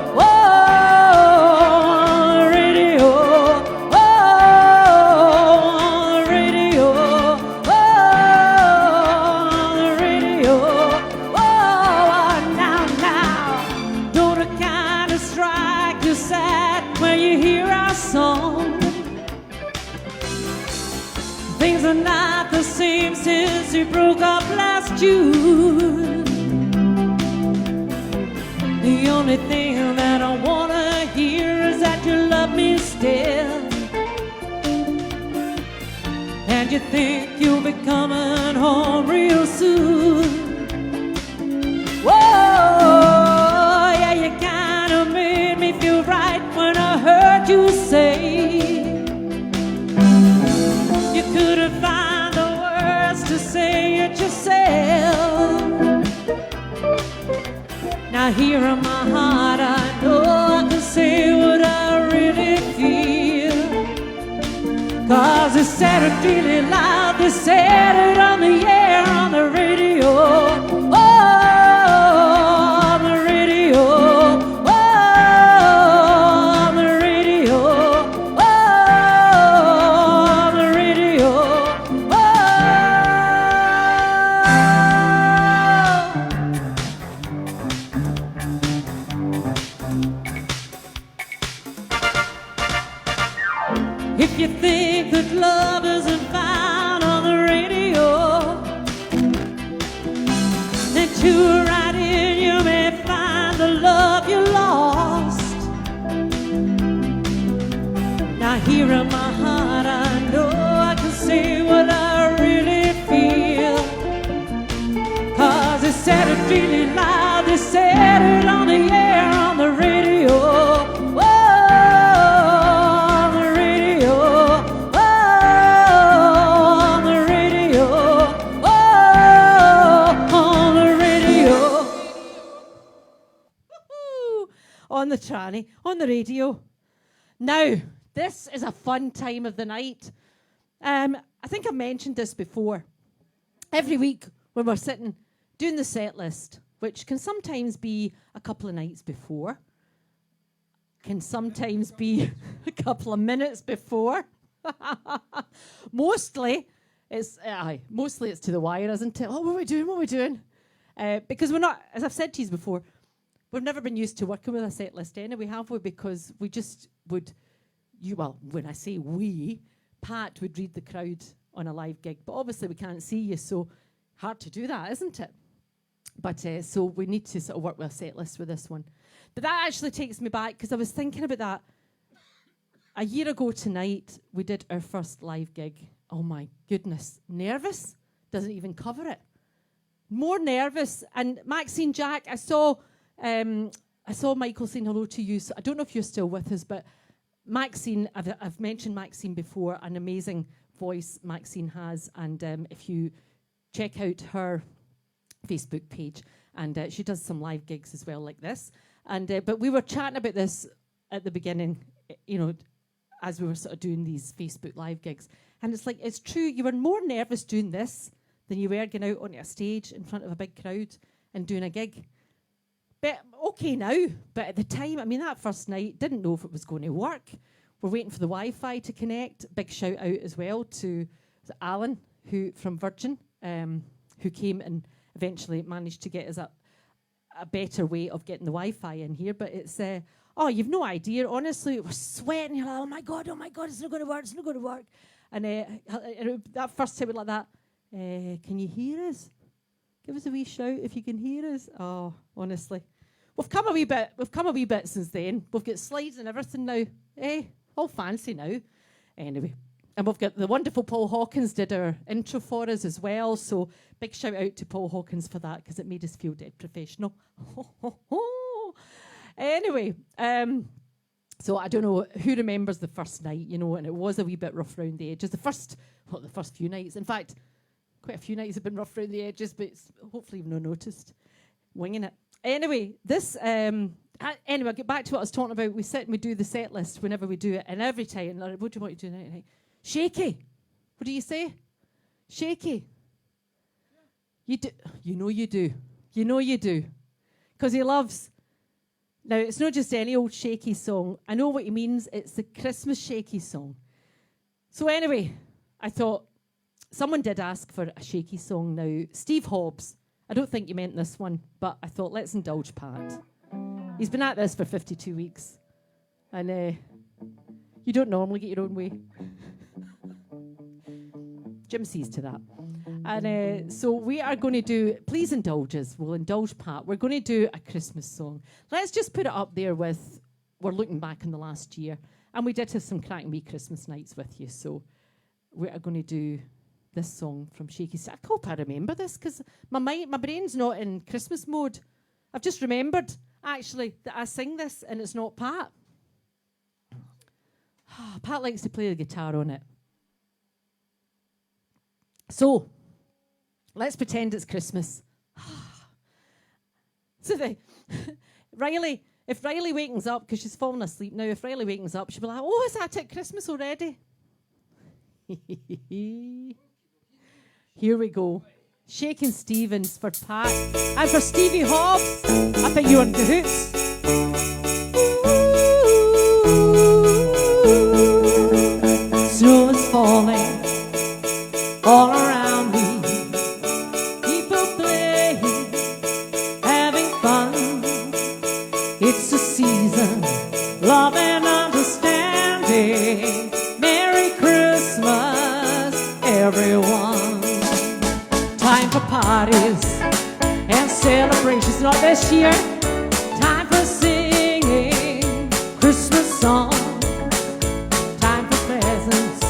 Things are not the same since we broke up last June. The only thing that I wanna hear is that you love me still, and you think you'll be coming home real soon. Whoa, yeah, you kinda made me feel right when I heard you say you couldn't find the words to say it yourself. Now here in my heart I know I can say what I really feel. 'Cause they said it really loud, they said it on the air, on the radio. Oh, on the radio. Oh, on the radio. Oh, on the radio. love isn't found on the radio, then to right in you may find the love you lost. Now here in my heart I know I can say what I really feel, 'cause they said it really loud, they said it on the air, on the radio. Oh, on the radio. Oh, on the radio. Oh, on the radio. Woo-hoo. On the tranny, on the radio. Now, this is a fun time of the night. I think I've mentioned this before. Every week when we're sitting doing the set list, which can sometimes be a couple of nights before, can sometimes be a couple of minutes before. Mostly it's to the wire, isn't it? Oh, what are we doing? What are we doing? Because we're not, as I've said to you before, we've never been used to working with a set list anyway, have we? Because we just would. When I say we, Pat would read the crowd on a live gig, but obviously we can't see you, so hard to do that, isn't it? But so we need to sort of work with a set list with this one. But that actually takes me back, because I was thinking about that. A year ago tonight, we did our first live gig. Oh my goodness, nervous? Doesn't even cover it. More nervous. And Maxine, Jack, I saw Michael saying hello to you, so I don't know if you're still with us, but Maxine, I've mentioned Maxine before, an amazing voice Maxine has, and if you check out her Facebook page, and she does some live gigs as well like this, and but we were chatting about this at the beginning, as we were sort of doing these Facebook live gigs, and it's like, it's true, you were more nervous doing this than you were going out onto a stage in front of a big crowd and doing a gig. But okay now, but at the time, I mean, that first night, didn't know if it was going to work. We're waiting for the Wi-Fi to connect. Big shout out as well to Alan, from Virgin, who came and eventually managed to get us a better way of getting the Wi-Fi in here. But it's, you've no idea. Honestly, we're sweating. You're like, oh my God, it's not going to work, it's not going to work. And that first time, like that, can you hear us? Give us a wee shout if you can hear us. Oh, honestly. We've come a wee bit since then. We've got slides and everything now. All fancy now. Anyway. And we've got the wonderful Paul Hawkins did our intro for us as well. So big shout out to Paul Hawkins for that, because it made us feel dead professional. Anyway, so I don't know who remembers the first night, and it was a wee bit rough around the edges. The first few nights. In fact, quite a few nights have been rough around the edges, but it's hopefully you've not noticed. Winging it. Anyway, I'll get back to what I was talking about. We sit and we do the set list whenever we do it, and every time, like, what do you want to do tonight? Shaky. What do you say? Shaky. You do. You know you do. You know you do. Because he loves. Now, it's not just any old shaky song. I know what he means. It's the Christmas shaky song. So anyway, I thought, someone did ask for a shaky song now. Steve Hobbs. I don't think you meant this one, but I thought, let's indulge Pat. He's been at this for 52 weeks. And you don't normally get your own way. Jim sees to that. And so we are going to do, please indulge us. We'll indulge Pat. We're going to do a Christmas song. Let's just put it up there with, we're looking back in the last year. And we did have some cracking wee Christmas nights with you. So we are going to do this song from Shaky. I hope I remember this, because my brain's not in Christmas mode. I've just remembered, actually, that I sing this and it's not Pat. Pat likes to play the guitar on it. So, let's pretend it's Christmas. So Riley, if Riley wakens up, because she's fallen asleep now, if Riley wakens up, she'll be like, oh, is that at Christmas already? Here we go. Shakin' Stevens for Pat. And for Stevie Hobbs, I think you're in cahoots. Snow is falling all around me. People playing, having fun. It's a season, love and understanding. Merry Christmas. not this year. Time for singing Christmas songs. Time for presents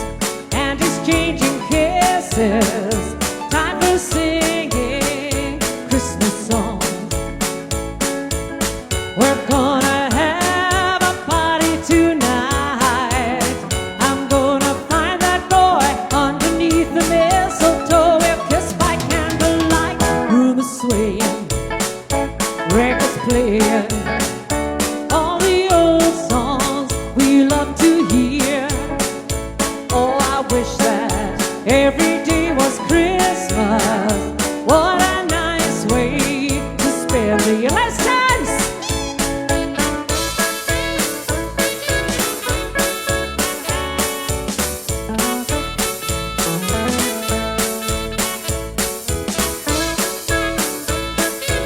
and exchanging kisses. Time for singing Christmas songs. We're gonna have a party tonight. I'm gonna find that boy underneath the mistletoe. We'll kiss by candlelight. Room is swaying, records playing, all the old songs we love to hear. Oh, I wish that every day was Christmas. What a nice way to spend the year. Let's dance!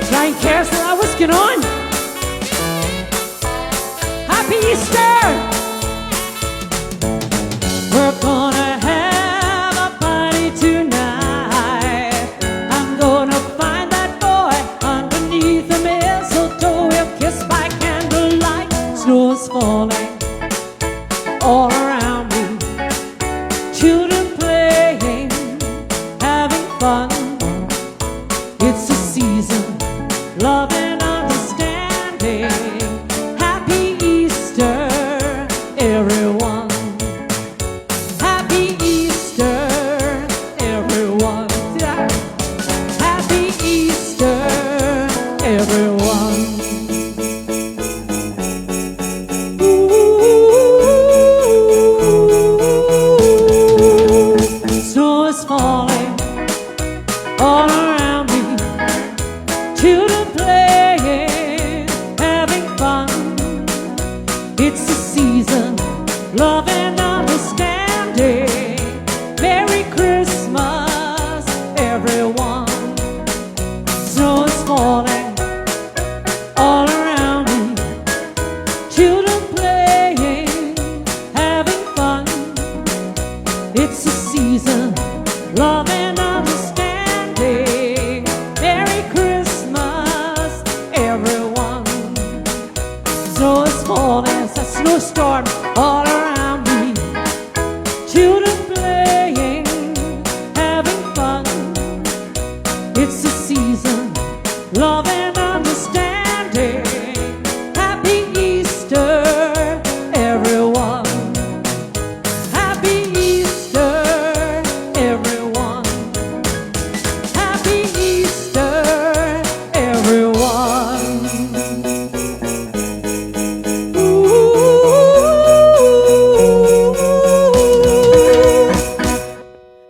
Giant carousel, I was going on. Happy Easter! We're gonna have a party tonight. I'm gonna find that boy underneath the mistletoe. We'll kiss by candlelight. Snow is falling all around me. Children playing, having fun. It's a season, love and understanding. Happy Easter, everyone. Happy Easter, everyone. Happy Easter, everyone. Ooh, snow is falling all around me. Children playing, having fun. It's the season, love and understanding. Merry Christmas, everyone. Snow is falling all around me. Children playing, having fun. It's the season, love and understanding. Merry Christmas, everyone. Snow is falling, it's a snowstorm all around me. Children playing, having fun. It's the season, love and understanding. Happy Easter, everyone. Happy Easter, everyone. Happy Easter, everyone. Ooh.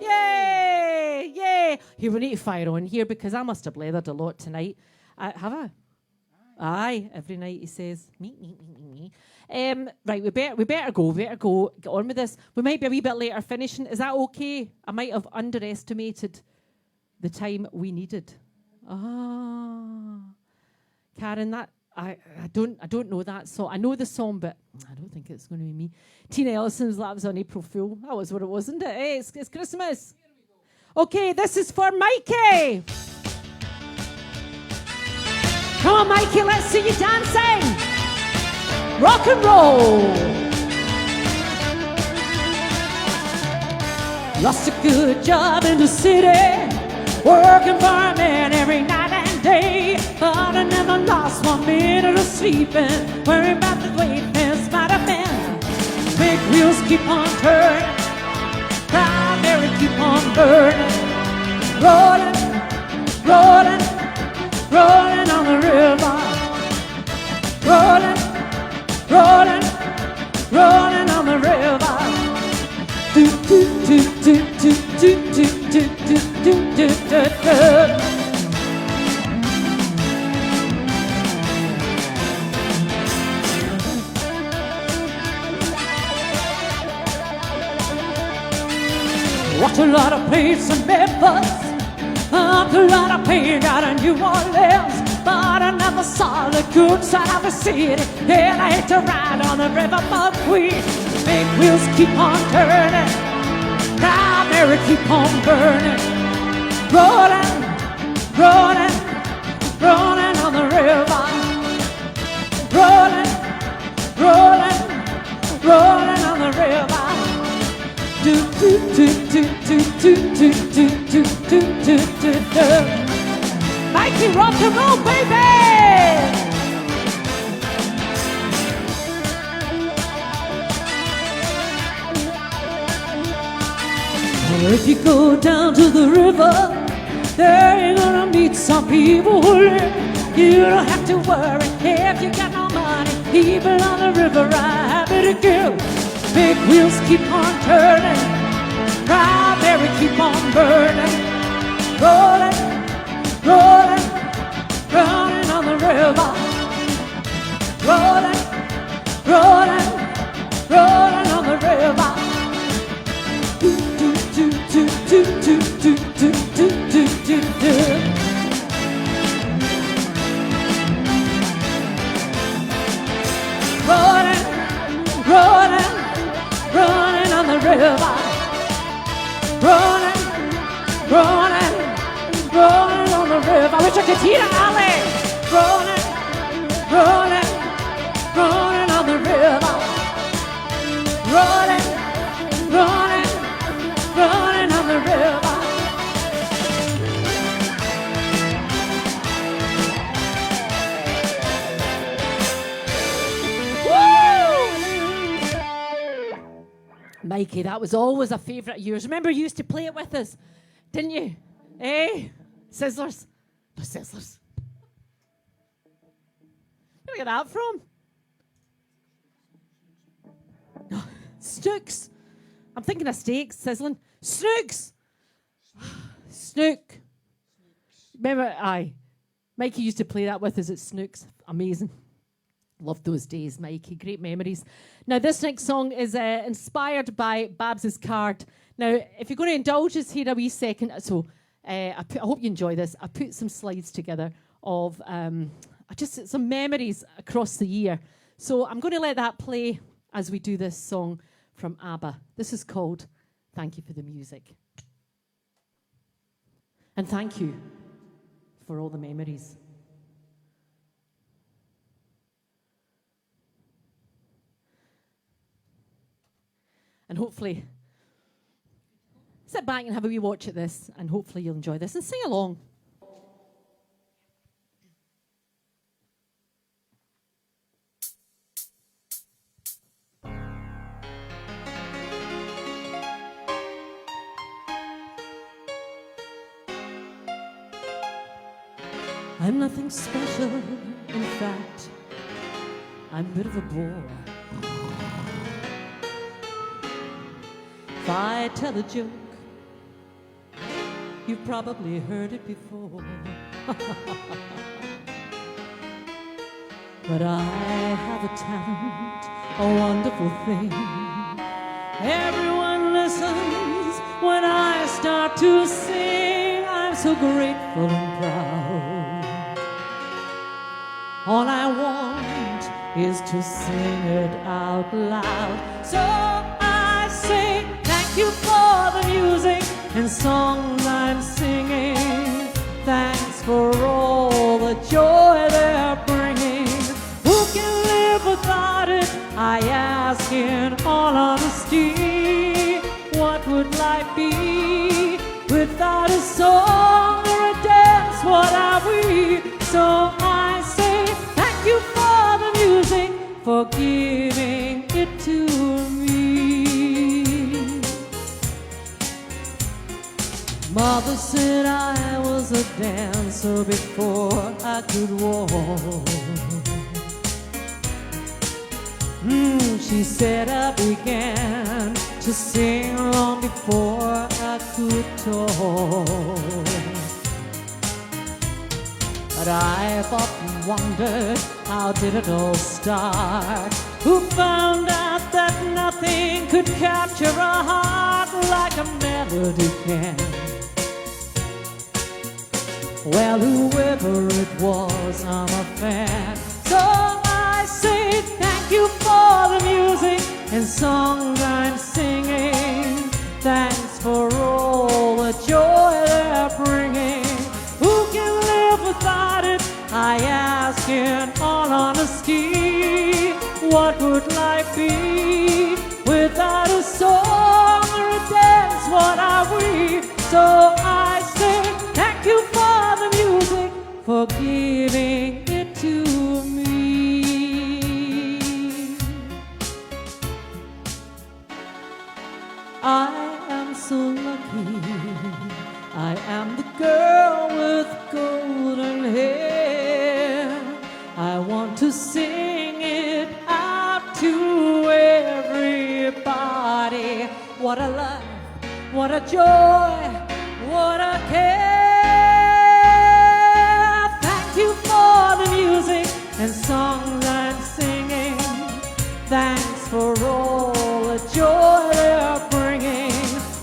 Yay! Yay! Here, we need to fire on here because I must have blethered a lot tonight. Have I? Aye, every night he says, me. Right, we better go. Get on with this. We might be a wee bit later finishing. Is that okay? I might have underestimated the time we needed. Karen, that I don't know that song. I know the song, but I don't think it's going to be me. Tina Ellison's That Was on April Fool. That was what it was, isn't it? Hey, it's Christmas. Okay, this is for Mikey. Come on, Mikey, let's see you dancing. Rock and roll. Lost a good job in the city, working for a man every night and day. But I never lost 1 minute of sleeping, worrying about the way things might have been. Big wheels keep on turning, primary keep on burning, rolling, rolling, rolling on the river, rolling, rolling, rolling on the river. Do do do do do do do do do do do do. Watch a lot of plays in Memphis, a lot of pain out in New Orleans, but I never saw the good side of the city. And I hate to ride on the river buckwheat. Big wheels keep on turning, primary keep on burning, rolling, rolling, rolling on the river. rolling, rolling, rolling on the river. Do do do do do do do do do do do do do. Mighty rock and roll, baby. Well, if you go down to the river, there you're gonna meet some people who live. You don't have to worry if you got no money. People on the river are happy to give. Big wheels keep on turning, strawberry keep on burning. Rolling, rolling, rolling on the river. Rolling, rolling, rolling on the river. Do do do do do do do do do do do. Rolling, rolling, rolling on the river. Rolling, rolling, rolling on the river. I wish I could hear Ali. Rolling, rolling, rolling on the river. Rolling, rolling, rolling on the river. Mikey, that was always a favourite of yours. Remember you used to play it with us, didn't you? Eh? Sizzlers? No, Sizzlers. Where did I get that from? No, Snooks. I'm thinking of steaks, sizzling. Snooks! Snook. Remember, aye. Mikey used to play that with us at Snooks. Amazing. Loved those days, Mikey. Great memories. Now, this next song is inspired by Babs's card. Now, if you're going to indulge us here a wee second, so I hope you enjoy this. I put some slides together of just some memories across the year. So I'm going to let that play as we do this song from ABBA. This is called Thank You for the Music. And thank you for all the memories. And hopefully, sit back and have a wee watch at this, and hopefully you'll enjoy this and sing along. I'm nothing special, in fact, I'm a bit of a bore. If I tell a joke, you've probably heard it before. But I have a talent, a wonderful thing. Everyone listens when I start to sing. I'm so grateful and proud. All I want is to sing it out loud. So I say thank you for the music and songs I'm singing. Thanks for all the joy they're bringing. Who can live without it? I ask in all honesty. What would life be without a song or a dance? What are we? So I say thank you for the music, for giving it to me. Mother said I was a dancer before I could walk. She said I began to sing long before I could talk. But I've often wondered, how did it all start? Who found out that nothing could capture a heart like a melody can? Well, whoever it was, I'm a fan. So I say thank you for the music and songs I'm singing. Thanks for all the joy they're bringing. Who can live without it? I ask in all honesty. be without a song or a dance? What are we? So I say thank you for the music, for giving it to me. I am so lucky. I am the girl with golden hair. I want to sing it out to everybody. What a life, what a joy, what a care. Thank you for the music and songs and singing. Thanks for all the joy they're bringing.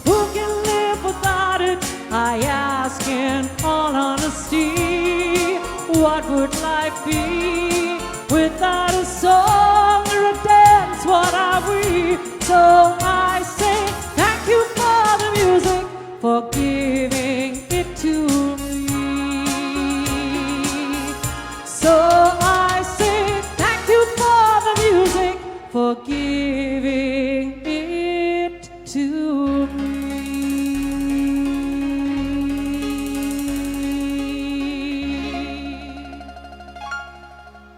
Who can live without it? I ask in all honesty. What would life be without a song or a dance? What are we? So I say thank you for the music, for giving it to me. So I say thank you for the music, for giving it to me.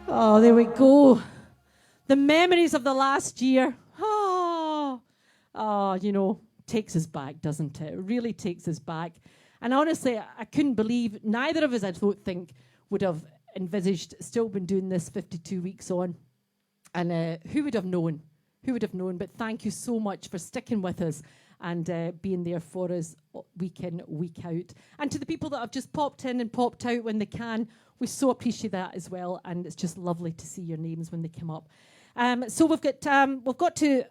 Oh, there we go. The memories of the last year. Oh, you know, takes us back, doesn't it? It really takes us back. And honestly, I couldn't believe, neither of us, I don't think, would have envisaged still been doing this 52 weeks on. And who would have known? Who would have known? But thank you so much for sticking with us and being there for us week in, week out. And to the people that have just popped in and popped out when they can, we so appreciate that as well. And it's just lovely to see your names when they come up. So we've got to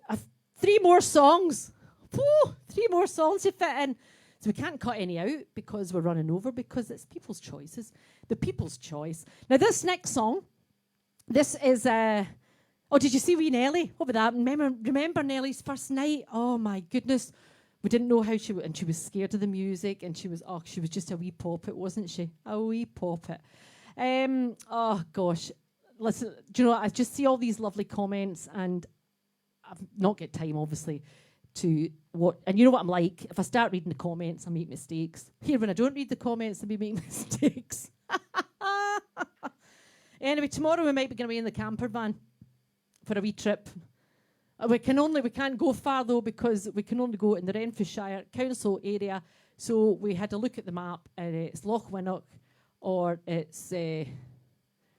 3 more songs. Woo, 3 more songs to fit in. So we can't cut any out because we're running over, because it's people's choices. The people's choice. Now this next song, this is... oh, did you see wee Nelly? What about that? Remember Nelly's first night? Oh my goodness. We didn't know how she was, and she was scared of the music, and she was just a wee poppet, wasn't she? A wee poppet. Oh gosh. Listen, do you know what? I just see all these lovely comments, and I've not got time, obviously, to what. And you know what I'm like? If I start reading the comments, I make mistakes. Here, when I don't read the comments, I make mistakes. Anyway, tomorrow we might be going to be in the camper van for a wee trip. We can't go far though, because we can only go in the Renfrewshire Council area. So we had a look at the map, and it's Loch Winnock, or it's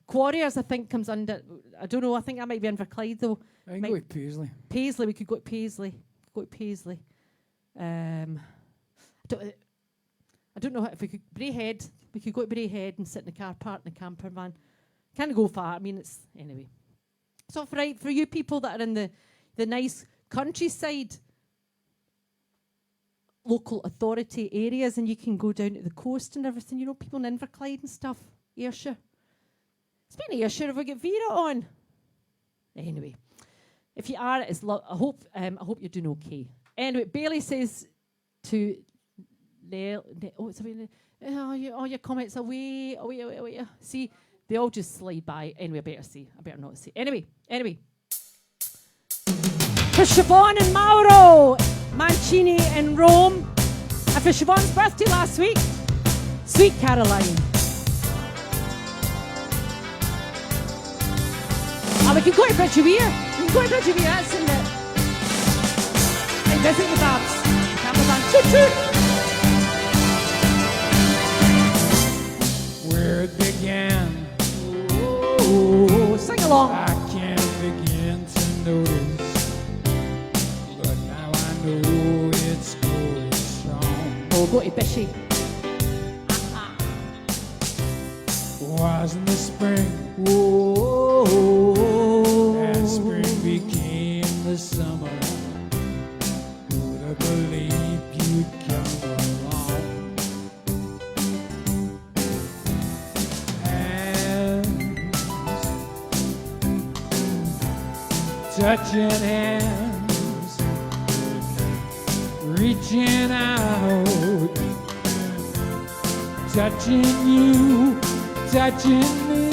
Quarriers, I think, comes under. I don't know. I think that might be Inverclyde though. I can go to Paisley. Paisley, we could go to Paisley. I don't know if we could Braehead. We could go to Braehead and sit in the car park in the camper van. Can't go far. I mean, it's anyway. So for you people that are in the nice countryside, local authority areas, and you can go down to the coast and everything. You know, people in Inverclyde and stuff. Ayrshire. Speaking of Ayrshire, have we got Vera on? Anyway, if you are, it's I hope you're doing okay. Anyway, Bailey says to your comments away. See, they all just slide by. Anyway, I better not say. Anyway. For Siobhan and Mauro Mancini in Rome, and for Siobhan's birthday last week, Sweet Caroline. And we can go to Bridgewere. That's in it. And visit the Babs. Cameraman, toot. Where it began, Oh, sing along. I can't begin to notice, but now I know it's going strong. Oh, go to Bishy. Was in the spring, and spring became the summer. Who'd have believed you'd come along? Touching hands, reaching out, touching you, touching me.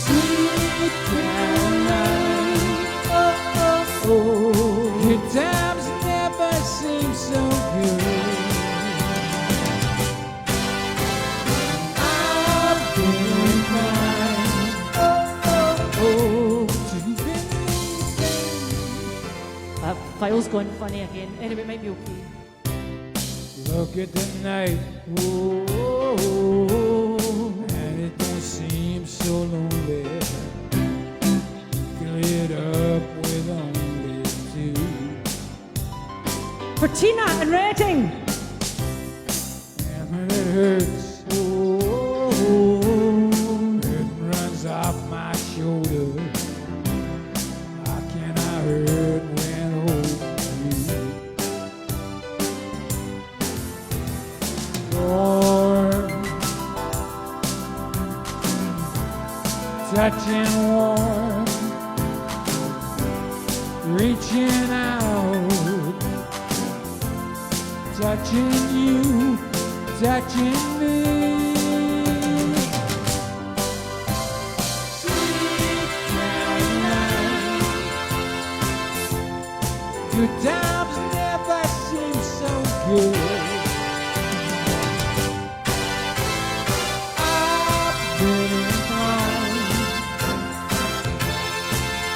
Sweet Good times never seem so good. I've been crying, to believe. That file's going funny again. Anyway, it might be okay. Look at the night, whoa, and it don't seem so lonely. Fill it up with only two. For Tina and Reading. And when it hurts, it runs off my shoulder. How can I hurt when holding you? Warm, touching warm, reaching out, touching you, touching me. Sweet Caroline, good times never seem so good. I've been inclined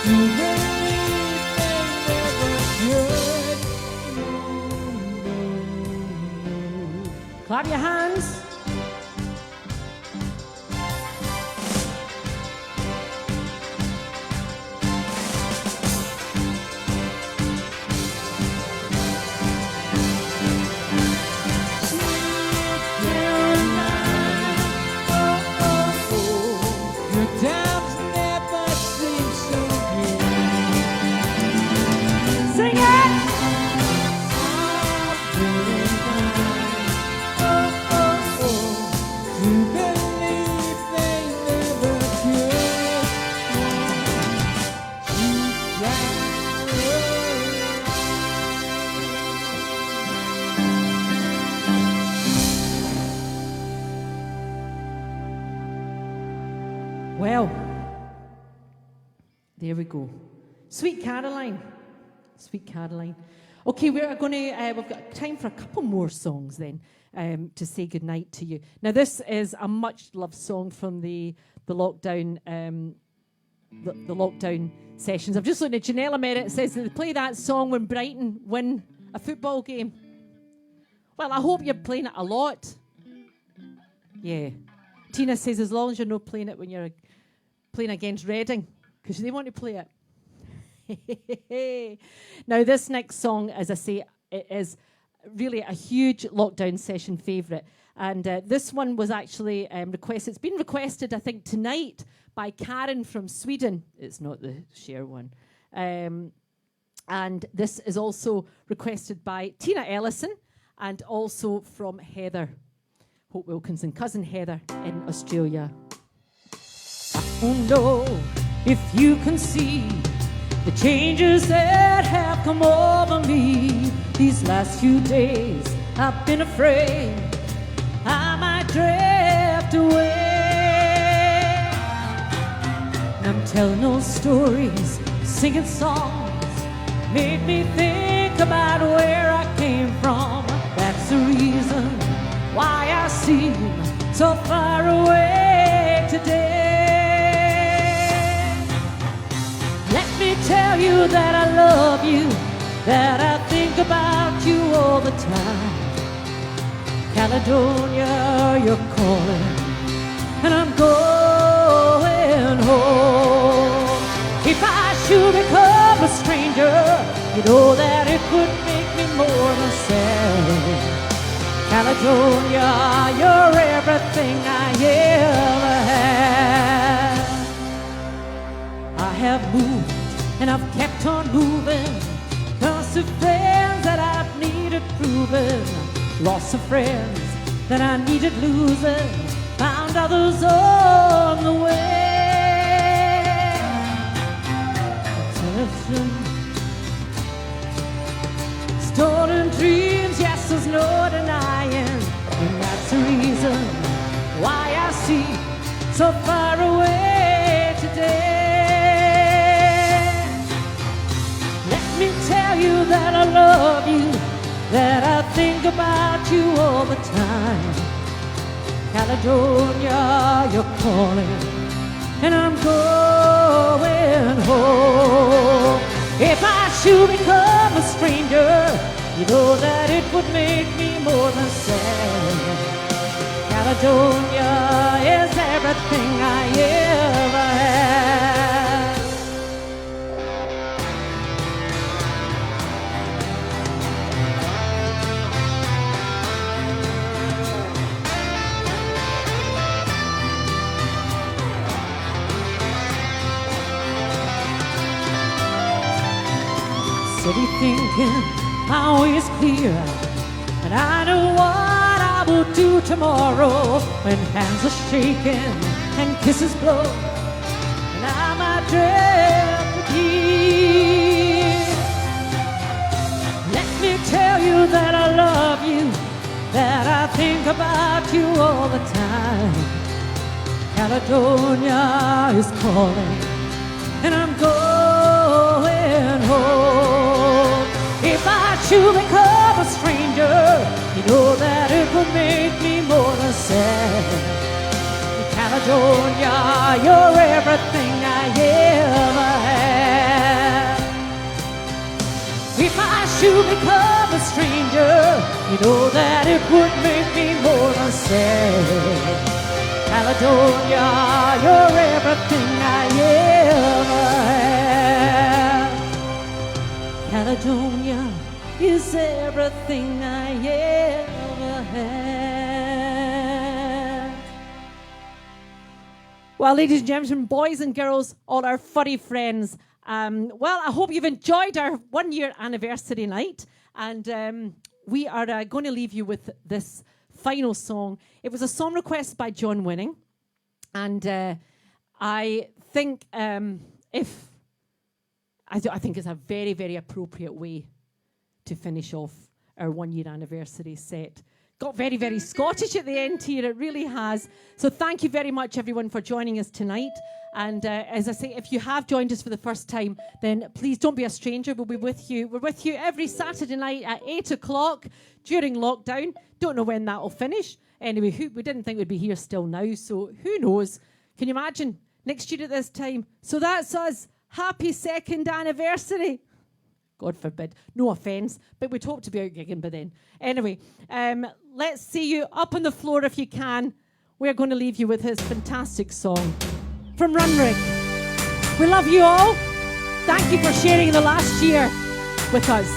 to believe they never should. Clap your hands. Good times never seem so good. Sing it. I've been inclined to believe they never could. Well, there we go. Sweet Caroline. Sweet Caroline. Okay, we're going to, we've got time for a couple more songs then to say goodnight to you. Now, this is a much-loved song from the lockdown the lockdown sessions. I've just looked at Janella Merritt. It says that they play that song when Brighton win a football game. Well, I hope you're playing it a lot. Yeah. Tina says as long as you're not playing it when you're playing against Reading, because they want to play it. Now, this next song, as I say, it is really a huge lockdown session favourite. And this one was actually requested. It's been requested, I think, tonight by Karen from Sweden. It's not the Cher one. And this is also requested by Tina Ellison and also from Heather Hope Wilkinson, cousin Heather in Australia. I don't know if you can see the changes that have come over me these last few days. I've been afraid I might drift away. And I'm telling those stories, singing songs, made me think about where I came from. That's the reason why I seem so far away today. Let me tell you that I love you, that I think about you all the time. Caledonia, you're calling, and I'm going home. If I should become a stranger, you know that it would make me more than sad. Caledonia, you're everything I ever had. I have moved and I've kept on moving, lost of friends that I've needed proving, lost of friends that I needed losing, found others on the way. Attention, stolen dreams, yes, there's no denying, and that's the reason why I see so far away today. Let me tell you that I think about you all the time. Caledonia, you're calling, and I'm going home. If I should become a stranger, you know that it would make me more than sad. Caledonia is everything I ever had. City thinking how is clear, and I know what I will do tomorrow when hands are shaking and kisses blow, and I'm adrift again. Let me tell you that I love you, that I think about you all the time. Caledonia is calling, and I'm going home. If I should become a stranger, you know that it would make me more than sad. Caledonia, you're everything I ever had. If I should become a stranger, you know that it would make me more than sad. Caledonia, you're everything I ever had. Caledonia is everything I ever had. Well, ladies and gentlemen, boys and girls, all our furry friends, well, I hope you've enjoyed our 1 year anniversary night, and we are going to leave you with this final song. It was a song request by John Winning, and I think I think it's a very, very appropriate way to finish off our 1 year anniversary set. Got very, very Scottish at the end here, it really has. So thank you very much, everyone, for joining us tonight. And as I say, if you have joined us for the first time, then please don't be a stranger. We'll be with you. We're with you every Saturday night at 8 o'clock during lockdown. Don't know when that will finish. Anyway, we didn't think we'd be here still now, so who knows? Can you imagine? Next year at this time. So that's us. Happy 2nd anniversary. God forbid. No offence, but we'd hope to be out gigging by then. Anyway, let's see you up on the floor if you can. We're going to leave you with his fantastic song from Runrig. We love you all. Thank you for sharing the last year with us.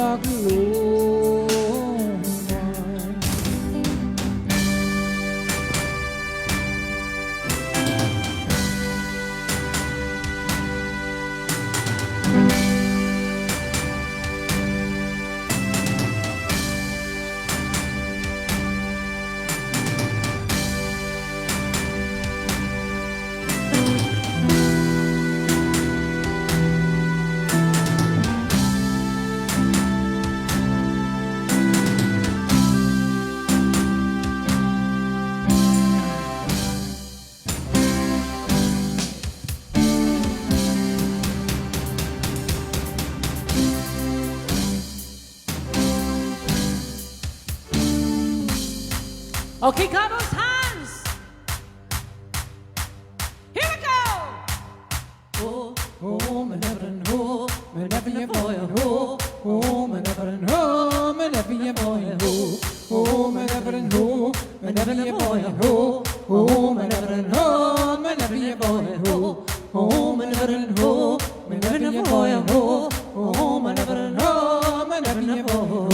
luck, Lord. Okay, clap those hands. Here we go. Oh, Oh, my never and oh, my never your boy and oh, oh, my never and oh, my never your boy and oh, oh, my never and oh, my never your boy and oh, oh, my never and oh, my never your boy and oh, oh, my never and oh, my never your boy and oh, oh, my never and oh, my never your boy.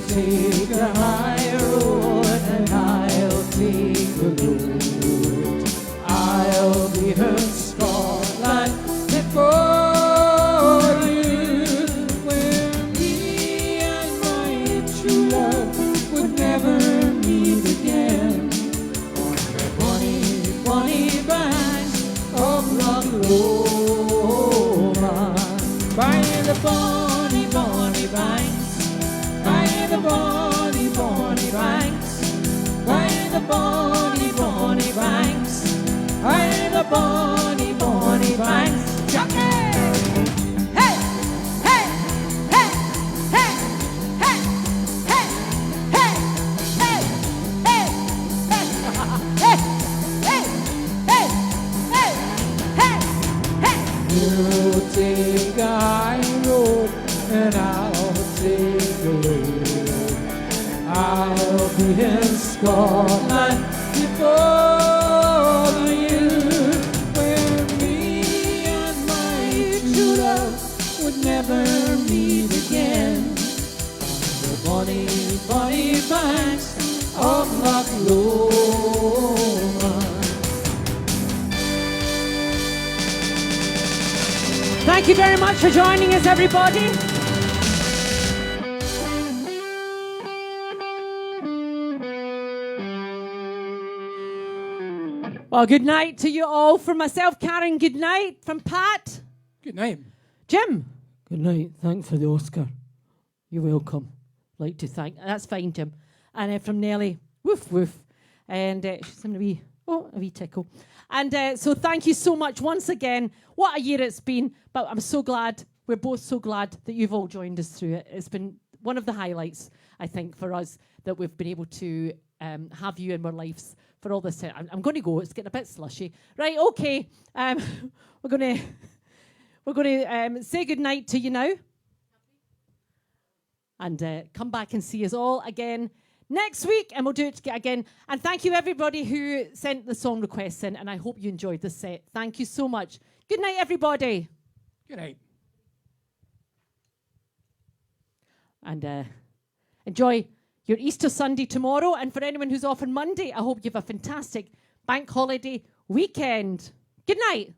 Take the high road and I'll take the low road. I'll be her Scotland before you, where me and my true love would never meet again. On the bonny, bonny banks of Loch Lomond, by the bonny, bonny banks. By the bonny, bonny banks, by the bonny, bonny banks, by the bonny, bonny banks. Chucky! Hey! Hey! Hey! Hey! Hey! Hey! Hey! Hey! Hey! Hey! Hey! Hey! Hey! Hey! You take a high road and I'll take the road. I'll be in Scotland before you, where me and my true love would never meet again. On the bonny, bonny banks of Loch Lomond. thank you very much for joining us, everybody. Well, good night to you all. From myself, Karen, good night. From Pat. Good night. Jim. Good night. Thanks for the Oscar. You're welcome. Like to thank. That's fine, Jim. And from Nellie, woof, woof. And she's having a wee tickle. And so thank you so much once again. What a year it's been. But I'm so glad, we're both so glad that you've all joined us through it. It's been one of the highlights, I think, for us, that we've been able to have you in our lives for all this time. I'm going to go. It's getting a bit slushy. Right, okay. We're going to say goodnight to you now. And come back and see us all again next week. And we'll do it again. And thank you, everybody who sent the song requests in. And I hope you enjoyed the set. Thank you so much. Good night, everybody. Good night. And enjoy your Easter Sunday tomorrow. And for anyone who's off on Monday, I hope you have a fantastic bank holiday weekend. Good night.